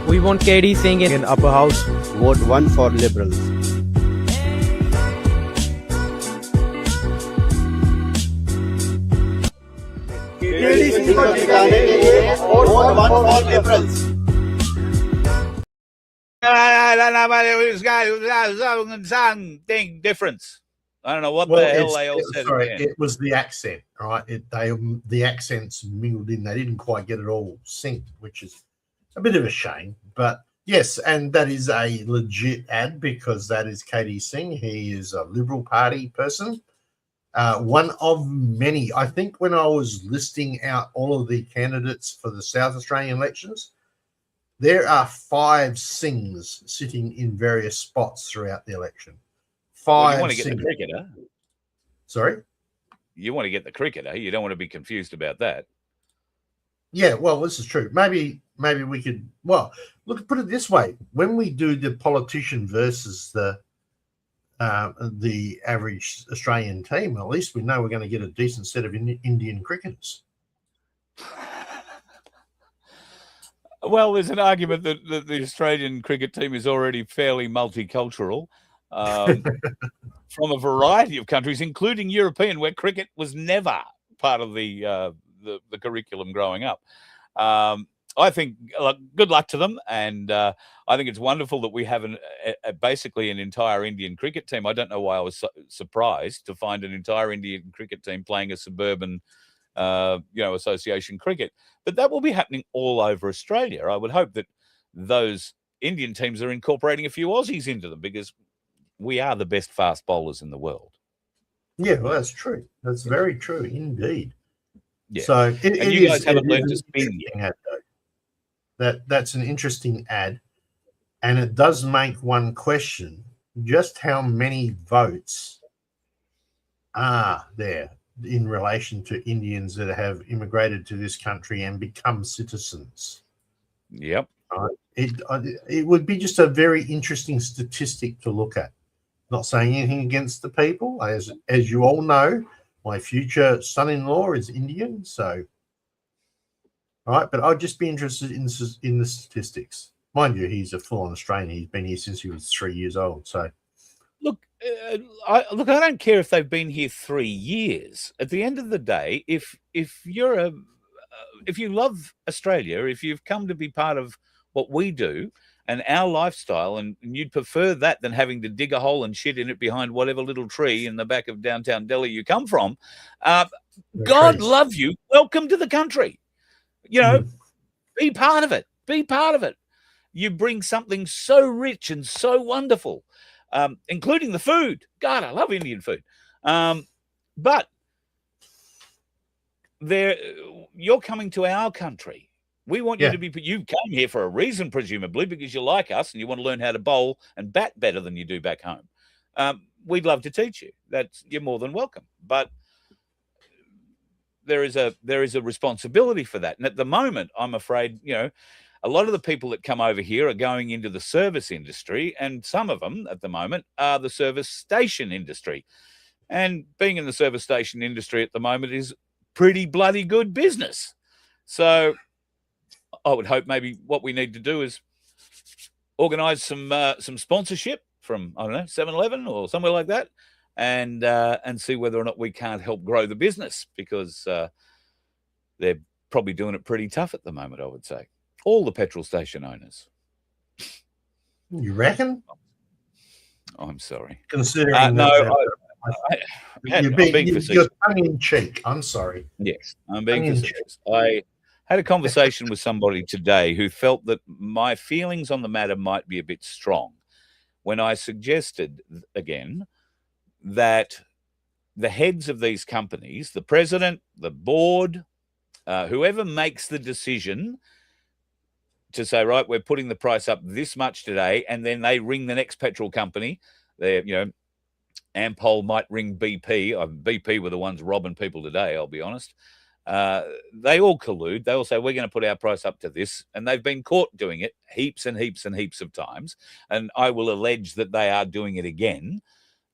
We want KD Singh in upper house. Vote 1 for Liberals. KD Singh को जिताने के लिए vote 1 for Liberals. Thing difference. I don't know what Well, the hell they all said. Sorry, again. it was the accent, right? The accents mingled in. They didn't quite get it all synced, which is a bit of a shame. But yes, and that is a legit ad because that is KD Singh. He is a Liberal Party person. One of many. I think when I was listing out all of the candidates for the South Australian elections, there are 5 Singhs sitting in various spots throughout the election. 5 you want to get Singhs. the cricketer. Sorry? You want to get the cricketer. You don't want to be confused about that. Yeah, well, this is true. Maybe we could. Well, look, put it this way: when we do the politician versus the average Australian team, at least we know we're going to get a decent set of Indian cricketers. Well, there's an argument that the Australian cricket team is already fairly multicultural from a variety of countries, including European, where cricket was never part of the curriculum growing up. I think good luck to them, and I think it's wonderful that we have basically an entire Indian cricket team. I don't know why I was so surprised to find an entire Indian cricket team playing a suburban association cricket, but that will be happening all over Australia. I would hope that those Indian teams are incorporating a few Aussies into them because we are the best fast bowlers in the world. Yeah, well, that's true. That's very true indeed. Yeah. So you guys haven't learned to spin yet. That's an interesting ad, and it does make one question: just how many votes are there in relation to Indians that have immigrated to this country and become citizens? Yep. It would be just a very interesting statistic to look at. Not saying anything against the people. As you all know, my future son-in-law is Indian, so right. But I'd just be interested in the statistics. Mind you, he's a full-on Australian. He's been here since he was 3 years old. So look, I don't care if they've been here 3 years. At the end of the day, if you love Australia, if you've come to be part of what we do and our lifestyle, and you'd prefer that than having to dig a hole and shit in it behind whatever little tree in the back of downtown Delhi you come from, God love you. Welcome to the country. Be part of it. Be part of it. You bring something so rich and so wonderful, including the food. God, I love Indian food. But you're coming to our country. We want you to be. You came here for a reason, presumably, because you like us and you want to learn how to bowl and bat better than you do back home. We'd love to teach you. You're more than welcome. But there is a responsibility for that. And at the moment, I'm afraid, a lot of the people that come over here are going into the service industry, and some of them at the moment are the service station industry. And being in the service station industry at the moment is pretty bloody good business. So I would hope maybe what we need to do is organise some sponsorship from, I don't know, 7-Eleven or somewhere like that, and see whether or not we can't help grow the business, because they're probably doing it pretty tough at the moment, I would say. All the petrol station owners. You reckon? I'm sorry. Considering I'm being facetious. You're tongue in cheek. I'm sorry. Yes, I'm being facetious. I had a conversation with somebody today who felt that my feelings on the matter might be a bit strong when I suggested, again, that the heads of these companies, the president, the board, whoever makes the decision to say, right, we're putting the price up this much today, and then they ring the next petrol company, Ampol might ring BP. BP were the ones robbing people today, I'll be honest. They all collude. They all say, we're going to put our price up to this. And they've been caught doing it heaps and heaps and heaps of times. And I will allege that they are doing it again.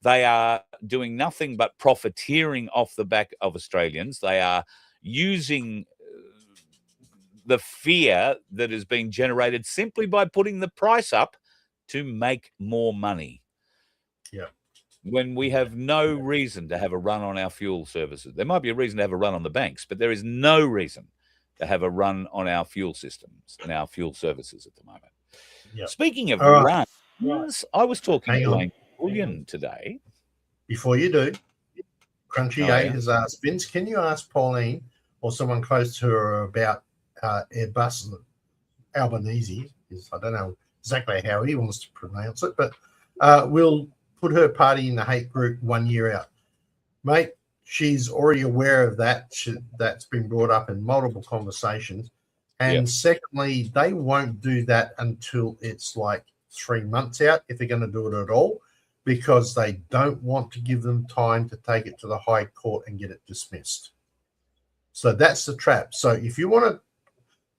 They are doing nothing but profiteering off the back of Australians. They are using the fear that has been generated simply by putting the price up to make more money. Yeah. When we have no reason to have a run on our fuel services. There might be a reason to have a run on the banks, but there is no reason to have a run on our fuel systems and our fuel services at the moment. Yeah. Speaking of right. runs, I was talking Hang to on. Elaine Bullion today. Before you do, Crunchy Oh, 8 yeah. has asked, Vince, can you ask Pauline or someone close to her about Airbus Albanese? I don't know exactly how he wants to pronounce it, but we'll put her party in the hate group 1 year out. Mate, she's already aware of that. That's been brought up in multiple conversations. And secondly, they won't do that until it's like 3 months out, if they're going to do it at all, because they don't want to give them time to take it to the High Court and get it dismissed. So that's the trap. So if you want to,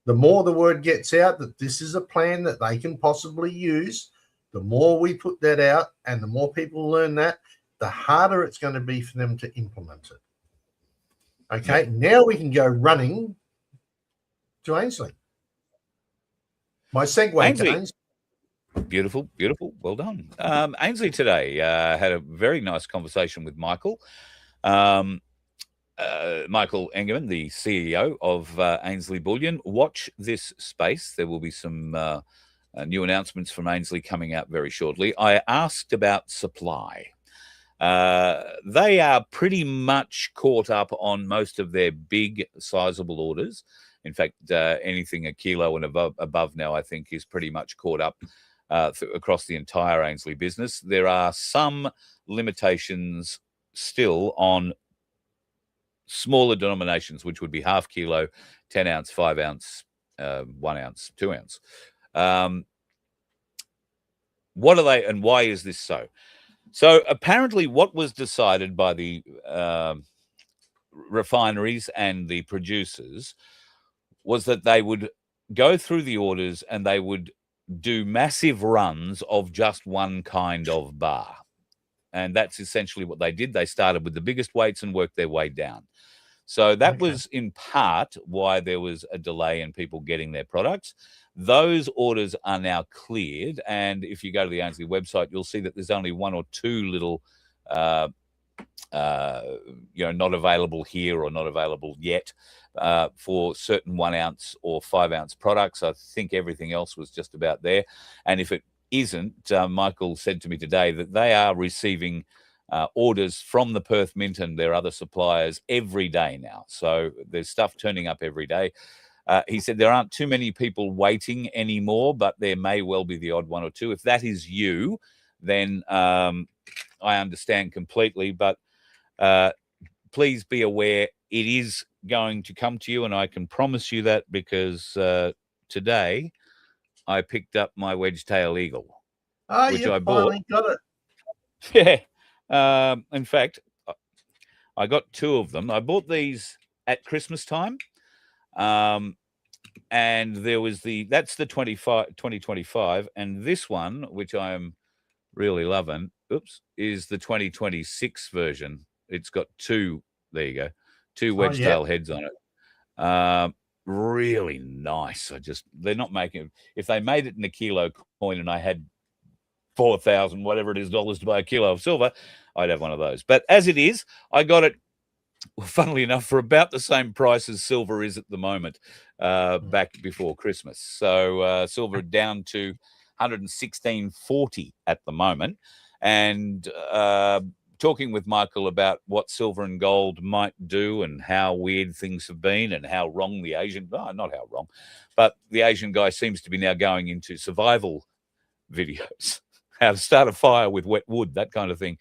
the more the word gets out that this is a plan that they can possibly use, the more we put that out and the more people learn that, the harder it's going to be for them to implement it. Okay, now we can go running to Ainsley. My segue to Ainsley. Beautiful, beautiful. Well done. Ainsley today had a very nice conversation with Michael. Michael Engerman, the CEO of Ainsley Bullion. Watch this space. There will be some new announcements from Ainsley coming out very shortly. I asked about supply. They are pretty much caught up on most of their big, sizable orders. In fact, anything a kilo and above now, I think, is pretty much caught up across the entire Ainsley business. There are some limitations still on smaller denominations, which would be half kilo, 10 ounce, 5 ounce, 1 ounce, 2 ounce. What are they and why is this so? So apparently what was decided by the refineries and the producers was that they would go through the orders and they would do massive runs of just one kind of bar. And that's essentially what they did. They started with the biggest weights and worked their way down. So that was in part why there was a delay in people getting their products. Those orders are now cleared. And if you go to the Ainsley website, you'll see that there's only one or two little, not available here or not available yet for certain 1 ounce or 5 ounce products. I think everything else was just about there. And if it isn't, Michael said to me today that they are receiving orders from the Perth Mint and their other suppliers every day now. So there's stuff turning up every day. He said there aren't too many people waiting anymore, but there may well be the odd one or two. If that is you, then I understand completely. But please be aware it is going to come to you, and I can promise you that because today I picked up my wedge-tail eagle, which I bought. Got it. Yeah. In fact, I got two of them. I bought these at Christmas time. And there was that's the 2025. And this one, which I'm really loving, is the 2026 version. It's got two, there you go, two wedge-tail heads on it. Really nice. They're not making, if they made it in a kilo coin and I had 4,000, whatever it is, dollars to buy a kilo of silver, I'd have one of those. But as it is, I got it, funnily enough, for about the same price as silver is at the moment, back before Christmas. So silver down to 116.40 at the moment. And talking with Michael about what silver and gold might do and how weird things have been and how wrong the Asian, not how wrong, but the Asian guy seems to be now going into survival videos, how to start a fire with wet wood, that kind of thing.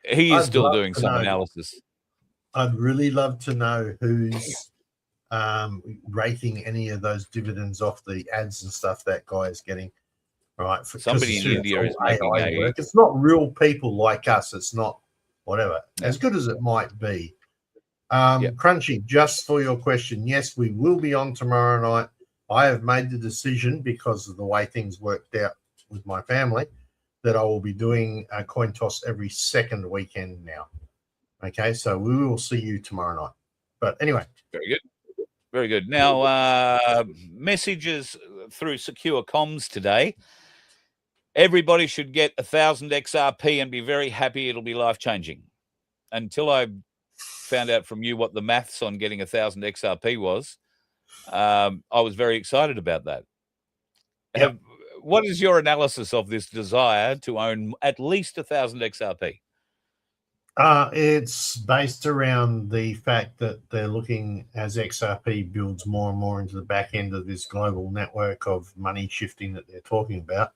He is still doing some analysis. I'd really love to know who's raking any of those dividends off the ads and stuff that guy is getting. right? Somebody in India is making AI work. It's not real people like us. It's not whatever, as good as it might be. Crunchy, just for your question, yes, we will be on tomorrow night. I have made the decision because of the way things worked out with my family that I will be doing a coin toss every second weekend now. Okay, so we will see you tomorrow night. But anyway. Very good. Very good. Now, messages through secure comms today. Everybody should get 1,000 XRP and be very happy. It'll be life-changing. Until I found out from you what the maths on getting 1,000 XRP was, I was very excited about that. Yep. What is your analysis of this desire to own at least 1,000 XRP? It's based around the fact that they're looking, as XRP builds more and more into the back end of this global network of money shifting that they're talking about,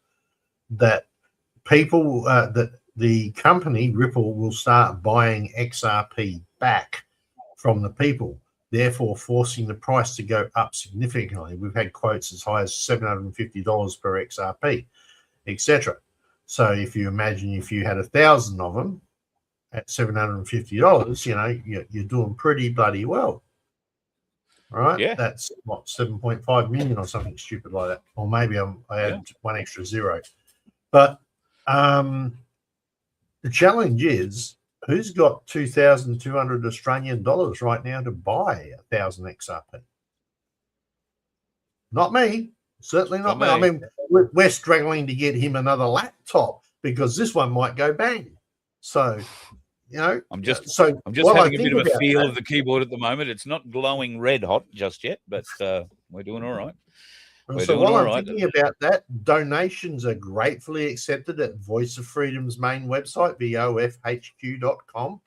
that people, that the company Ripple will start buying XRP back from the people, therefore forcing the price to go up significantly. We've had quotes as high as $750 per XRP, etc. So if you imagine if you had 1,000 of them at $750, you know, you're doing pretty bloody well. Right? Yeah. That's what, 7.5 million or something stupid like that. Or maybe I added one extra zero. But the challenge is, who's got 2,200 Australian dollars right now to buy 1,000 XRP? Not me. Certainly not me. I mean, we're struggling to get him another laptop because this one might go bang. So, you know, I'm just having a bit of a feel of the keyboard at the moment. It's not glowing red hot just yet, but we're doing all right. So while I'm thinking about that, donations are gratefully accepted at Voice of Freedom's main website, vofhq.com.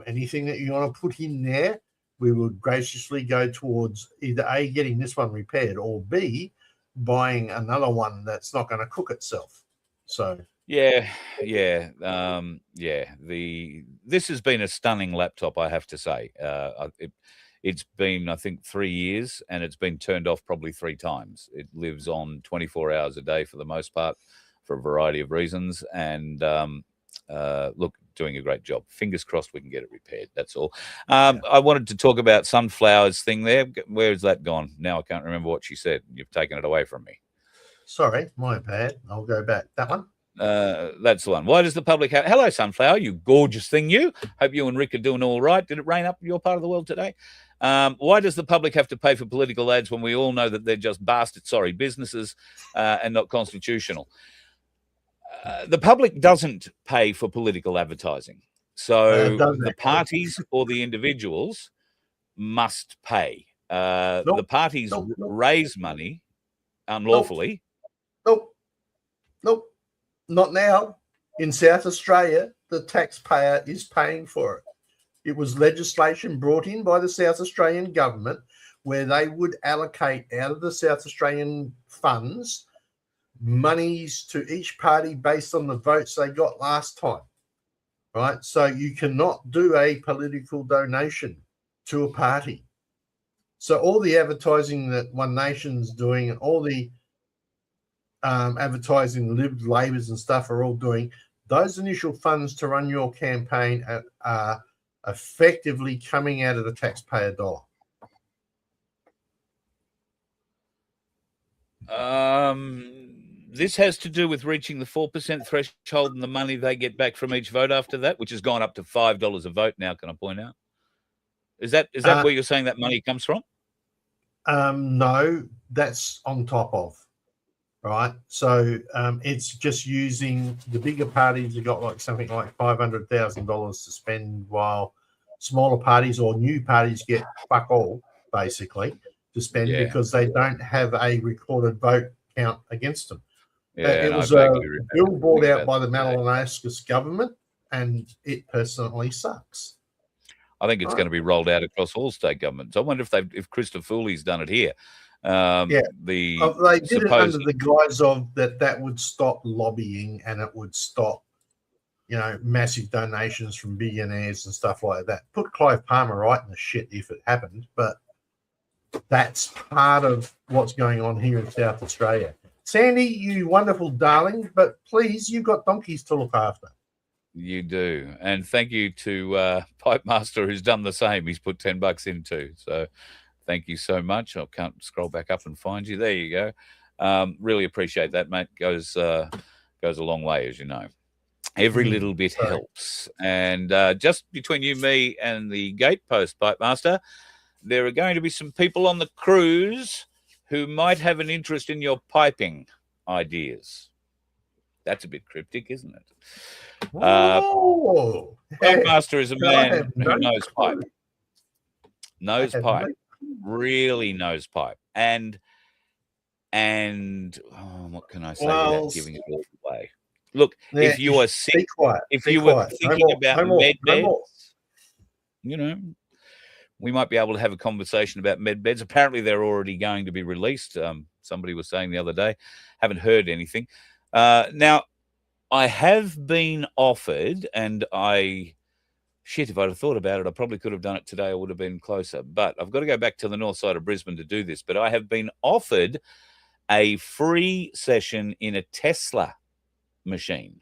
Anything that you want to put in there, we would graciously go towards either A, getting this one repaired, or B, buying another one that's not going to cook itself. So this has been a stunning laptop, I have to say. It's been, I think, 3 years, and it's been turned off probably 3 times. It lives on 24 hours a day for the most part, for a variety of reasons. And look, doing a great job. Fingers crossed we can get it repaired. That's all. I wanted to talk about Sunflower's thing there. Where has that gone? Now I can't remember what she said. You've taken it away from me. Sorry, my bad. I'll go back. That one? That's the one. Why does the public have... Hello, Sunflower, you gorgeous thing, you. Hope you and Rick are doing all right. Did it rain up your part of the world today? Why does the public have to pay for political ads when we all know that they're just businesses and not constitutional? The public doesn't pay for political advertising. So the parties or the individuals must pay. The parties raise money unlawfully. Nope. Not now. In South Australia, the taxpayer is paying for it. It was legislation brought in by the South Australian government where they would allocate out of the South Australian funds monies to each party based on the votes they got last time, right? So you cannot do a political donation to a party. So all the advertising that One Nation's doing and all the advertising Lib Labours and stuff are all doing, those initial funds to run your campaign are effectively coming out of the taxpayer dollar. This has to do with reaching the 4% threshold and the money they get back from each vote after that, which has gone up to $5 a vote now, can I point out? Is that where you're saying that money comes from? No, that's on top of. Right, so it's just using the bigger parties have got like something like $500,000 to spend, while smaller parties or new parties get fuck all basically to spend because they don't have a recorded vote count against them. It was a bill brought out by the Malinauskas government, and it personally sucks. I think it's going to be rolled out across all state governments. I wonder if Christopher Foley's done it here. They did it under the guise of that would stop lobbying and it would stop, massive donations from billionaires and stuff like that. Put Clive Palmer right in the shit if it happened, but that's part of what's going on here in South Australia. Sandy, you wonderful darling, but please, you've got donkeys to look after. You do. And thank you to Pipe Master, who's done the same. He's put $10 in too. So thank you so much. I can't scroll back up and find you. There you go. Really appreciate that, mate. Goes a long way, as you know. Every little bit helps. And just between you, me, and the gatepost, Pipe Master, there are going to be some people on the cruise who might have an interest in your piping ideas. That's a bit cryptic, isn't it? Pipe Master is a man who knows pipe. Knows pipe. Really knows pipe. And what can I say without giving it all away? Look, if you are sick, if you were thinking about med beds, you know, we might be able to have a conversation about med beds. Apparently, they're already going to be released. Somebody was saying the other day. Haven't heard anything. Now, I have been offered, and if I'd have thought about it, I probably could have done it today. I would have been closer. But I've got to go back to the north side of Brisbane to do this. But I have been offered a free session in a Tesla machine.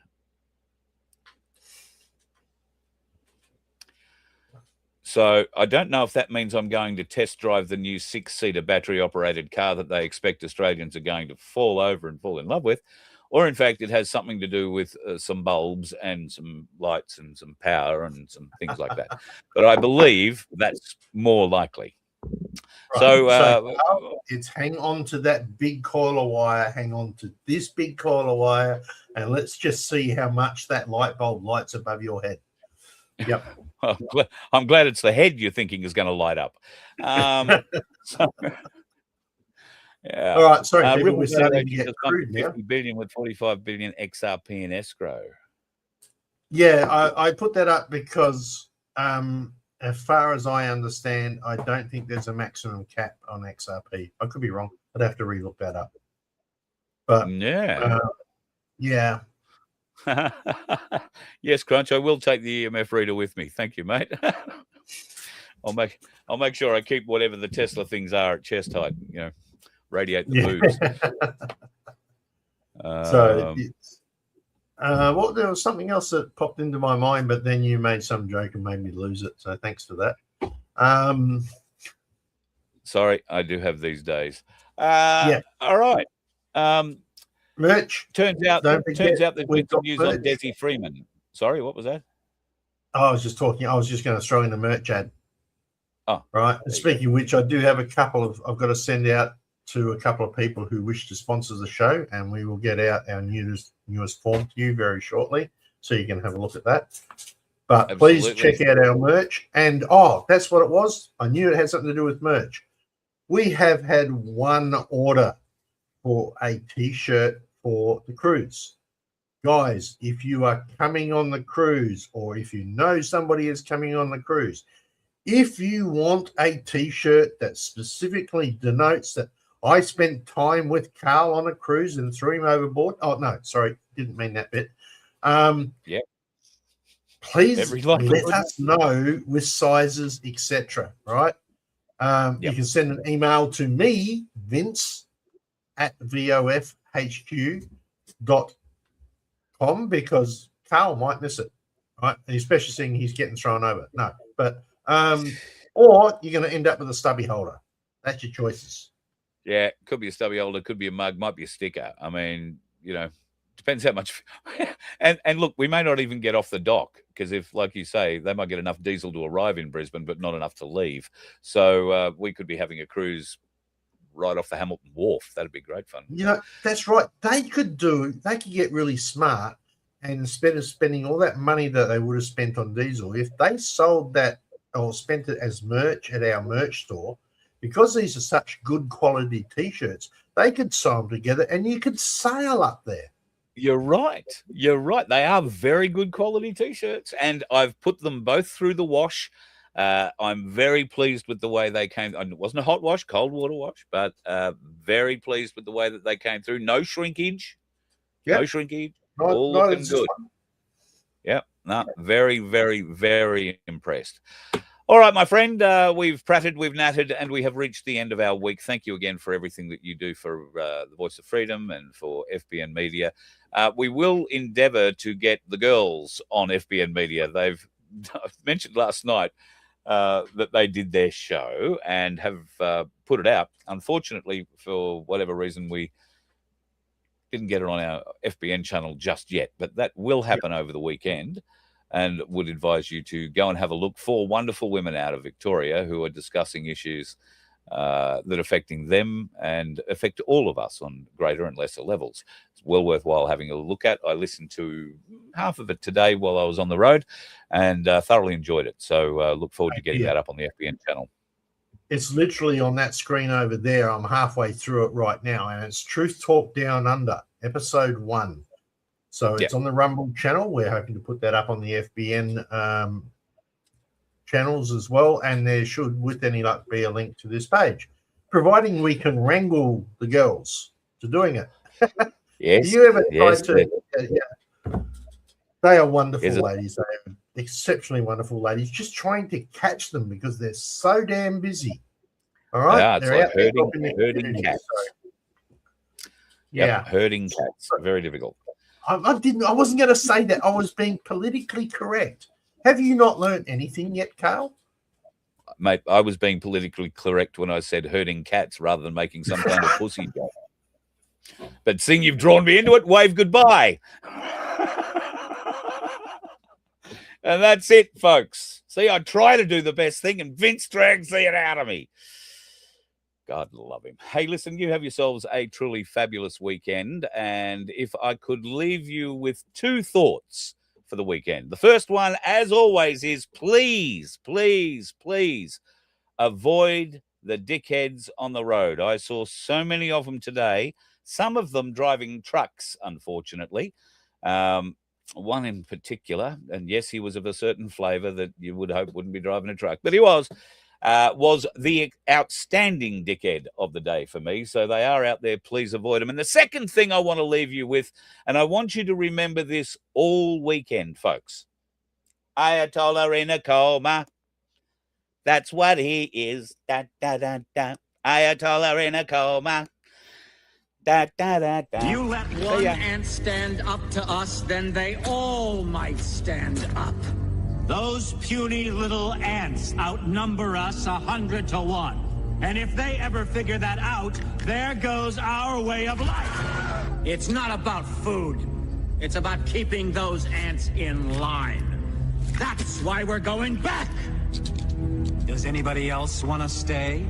So I don't know if that means I'm going to test drive the new 6-seater battery-operated car that they expect Australians are going to fall over and fall in love with, or in fact it has something to do with some bulbs and some lights and some power and some things like that. But I believe that's more likely. Right. So it's hang on to that big coil of wire, hang on to this big coil of wire, and let's just see how much that light bulb lights above your head. Yep. I'm glad it's the head you're thinking is going to light up. So, yeah. All right. Sorry, people, we're starting to get crude now. 50 billion with 45 billion XRP in escrow. Yeah, I put that up because, as far as I understand, I don't think there's a maximum cap on XRP. I could be wrong. I'd have to relook that up. But yeah. Yes, Crunch, I will take the EMF reader with me. Thank you, mate. I'll make sure I keep whatever the Tesla things are at chest height, you know, radiate the boobs. Well, there was something else that popped into my mind, but then you made some joke and made me lose it. So thanks for that. Sorry, I do have these days. Yeah. All right. Merch. Turns out there's been some news on Desi Freeman. Sorry, what was that? I was just going to throw in the merch ad. Oh, right. And speaking of which, I do have I've got to send out to a couple of people who wish to sponsor the show, and we will get out our newest form to you very shortly, so you can have a look at that. But Absolutely. Please check out our merch. And that's what it was. I knew it had something to do with merch. We have had one order for a T-shirt for the cruise. Guys, if you are coming on the cruise, or if you know somebody is coming on the cruise, if you want a T-shirt that specifically denotes that I spent time with Carl on a cruise and threw him overboard. Oh, no, sorry, didn't mean that bit. Yeah. Please let us know with sizes, etc. Right? You can send an email to me, Vince, at vofhq.com, because Carl might miss it, right? And especially seeing he's getting thrown over. No, but or you're going to end up with a stubby holder. That's your choices. Yeah, could be a stubby holder, could be a mug, might be a sticker. I mean, you know, depends how much. and look, we may not even get off the dock, because if, like you say, they might get enough diesel to arrive in Brisbane, but not enough to leave. So we could be having a cruise right off the Hamilton Wharf. That'd be great fun. You know, that's right. They could get really smart, and instead of spending all that money that they would have spent on diesel, if they sold that or spent it as merch at our merch store, because these are such good quality T-shirts, they could sew them together and you could sail up there. You're right. You're right. They are very good quality T-shirts, and I've put them both through the wash. I'm very pleased with the way they came. It wasn't a hot wash, cold water wash, but very pleased with the way that they came through. No shrinkage. Yep. No shrinkage. All looking good. Yeah. No, very, very, very impressed. All right, my friend, we've pratted, we've nattered, and we have reached the end of our week. Thank you again for everything that you do for the Voice of Freedom and for FBN Media. We will endeavour to get the girls on FBN Media. They've mentioned last night that they did their show and have put it out. Unfortunately, for whatever reason, we didn't get it on our FBN channel just yet, but that will happen over the weekend. And would advise you to go and have a look. 4 wonderful women out of Victoria who are discussing issues that are affecting them and affect all of us on greater and lesser levels. It's well worthwhile having a look at. I listened to half of it today while I was on the road and thoroughly enjoyed it. So look forward to getting that up on the FBN channel. It's literally on that screen over there. I'm halfway through it right now, and it's Truth Talk Down Under, episode 1. So it's on the Rumble channel. We're hoping to put that up on the FBN channels as well. And there should, with any luck, be a link to this page, providing we can wrangle the girls to doing it. Yes. Do you ever try to? They are wonderful ladies. They are exceptionally wonderful ladies. Just trying to catch them because they're so damn busy. All right. Yeah, it's like herding cats. So, yeah, herding cats. Very difficult. I wasn't going to say that. I was being politically correct. Have you not learned anything yet, Carl? Mate, I was being politically correct when I said herding cats rather than making some kind of pussy joke. But seeing you've drawn me into it, wave goodbye. And that's it, folks. See, I try to do the best thing, and Vince drags it out of me. God love him. Hey, listen, you have yourselves a truly fabulous weekend. And if I could leave you with 2 thoughts for the weekend. The first one, as always, is please, please, please avoid the dickheads on the road. I saw so many of them today, some of them driving trucks, unfortunately. One in particular, and yes, he was of a certain flavour that you would hope wouldn't be driving a truck, but he was the outstanding dickhead of the day for me. So they are out there. Please avoid them. And the second thing I want to leave you with, and I want you to remember this all weekend, folks. Ayatollah in a coma. That's what he is. Da, da, da, da. Ayatollah in a coma. Da, da, da, da. You let one ant stand up to us, then they all might stand up. Those puny little ants outnumber us 100 to 1. And if they ever figure that out, there goes our way of life. It's not about food. It's about keeping those ants in line. That's why we're going back. Does anybody else want to stay?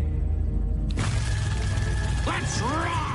Let's rock!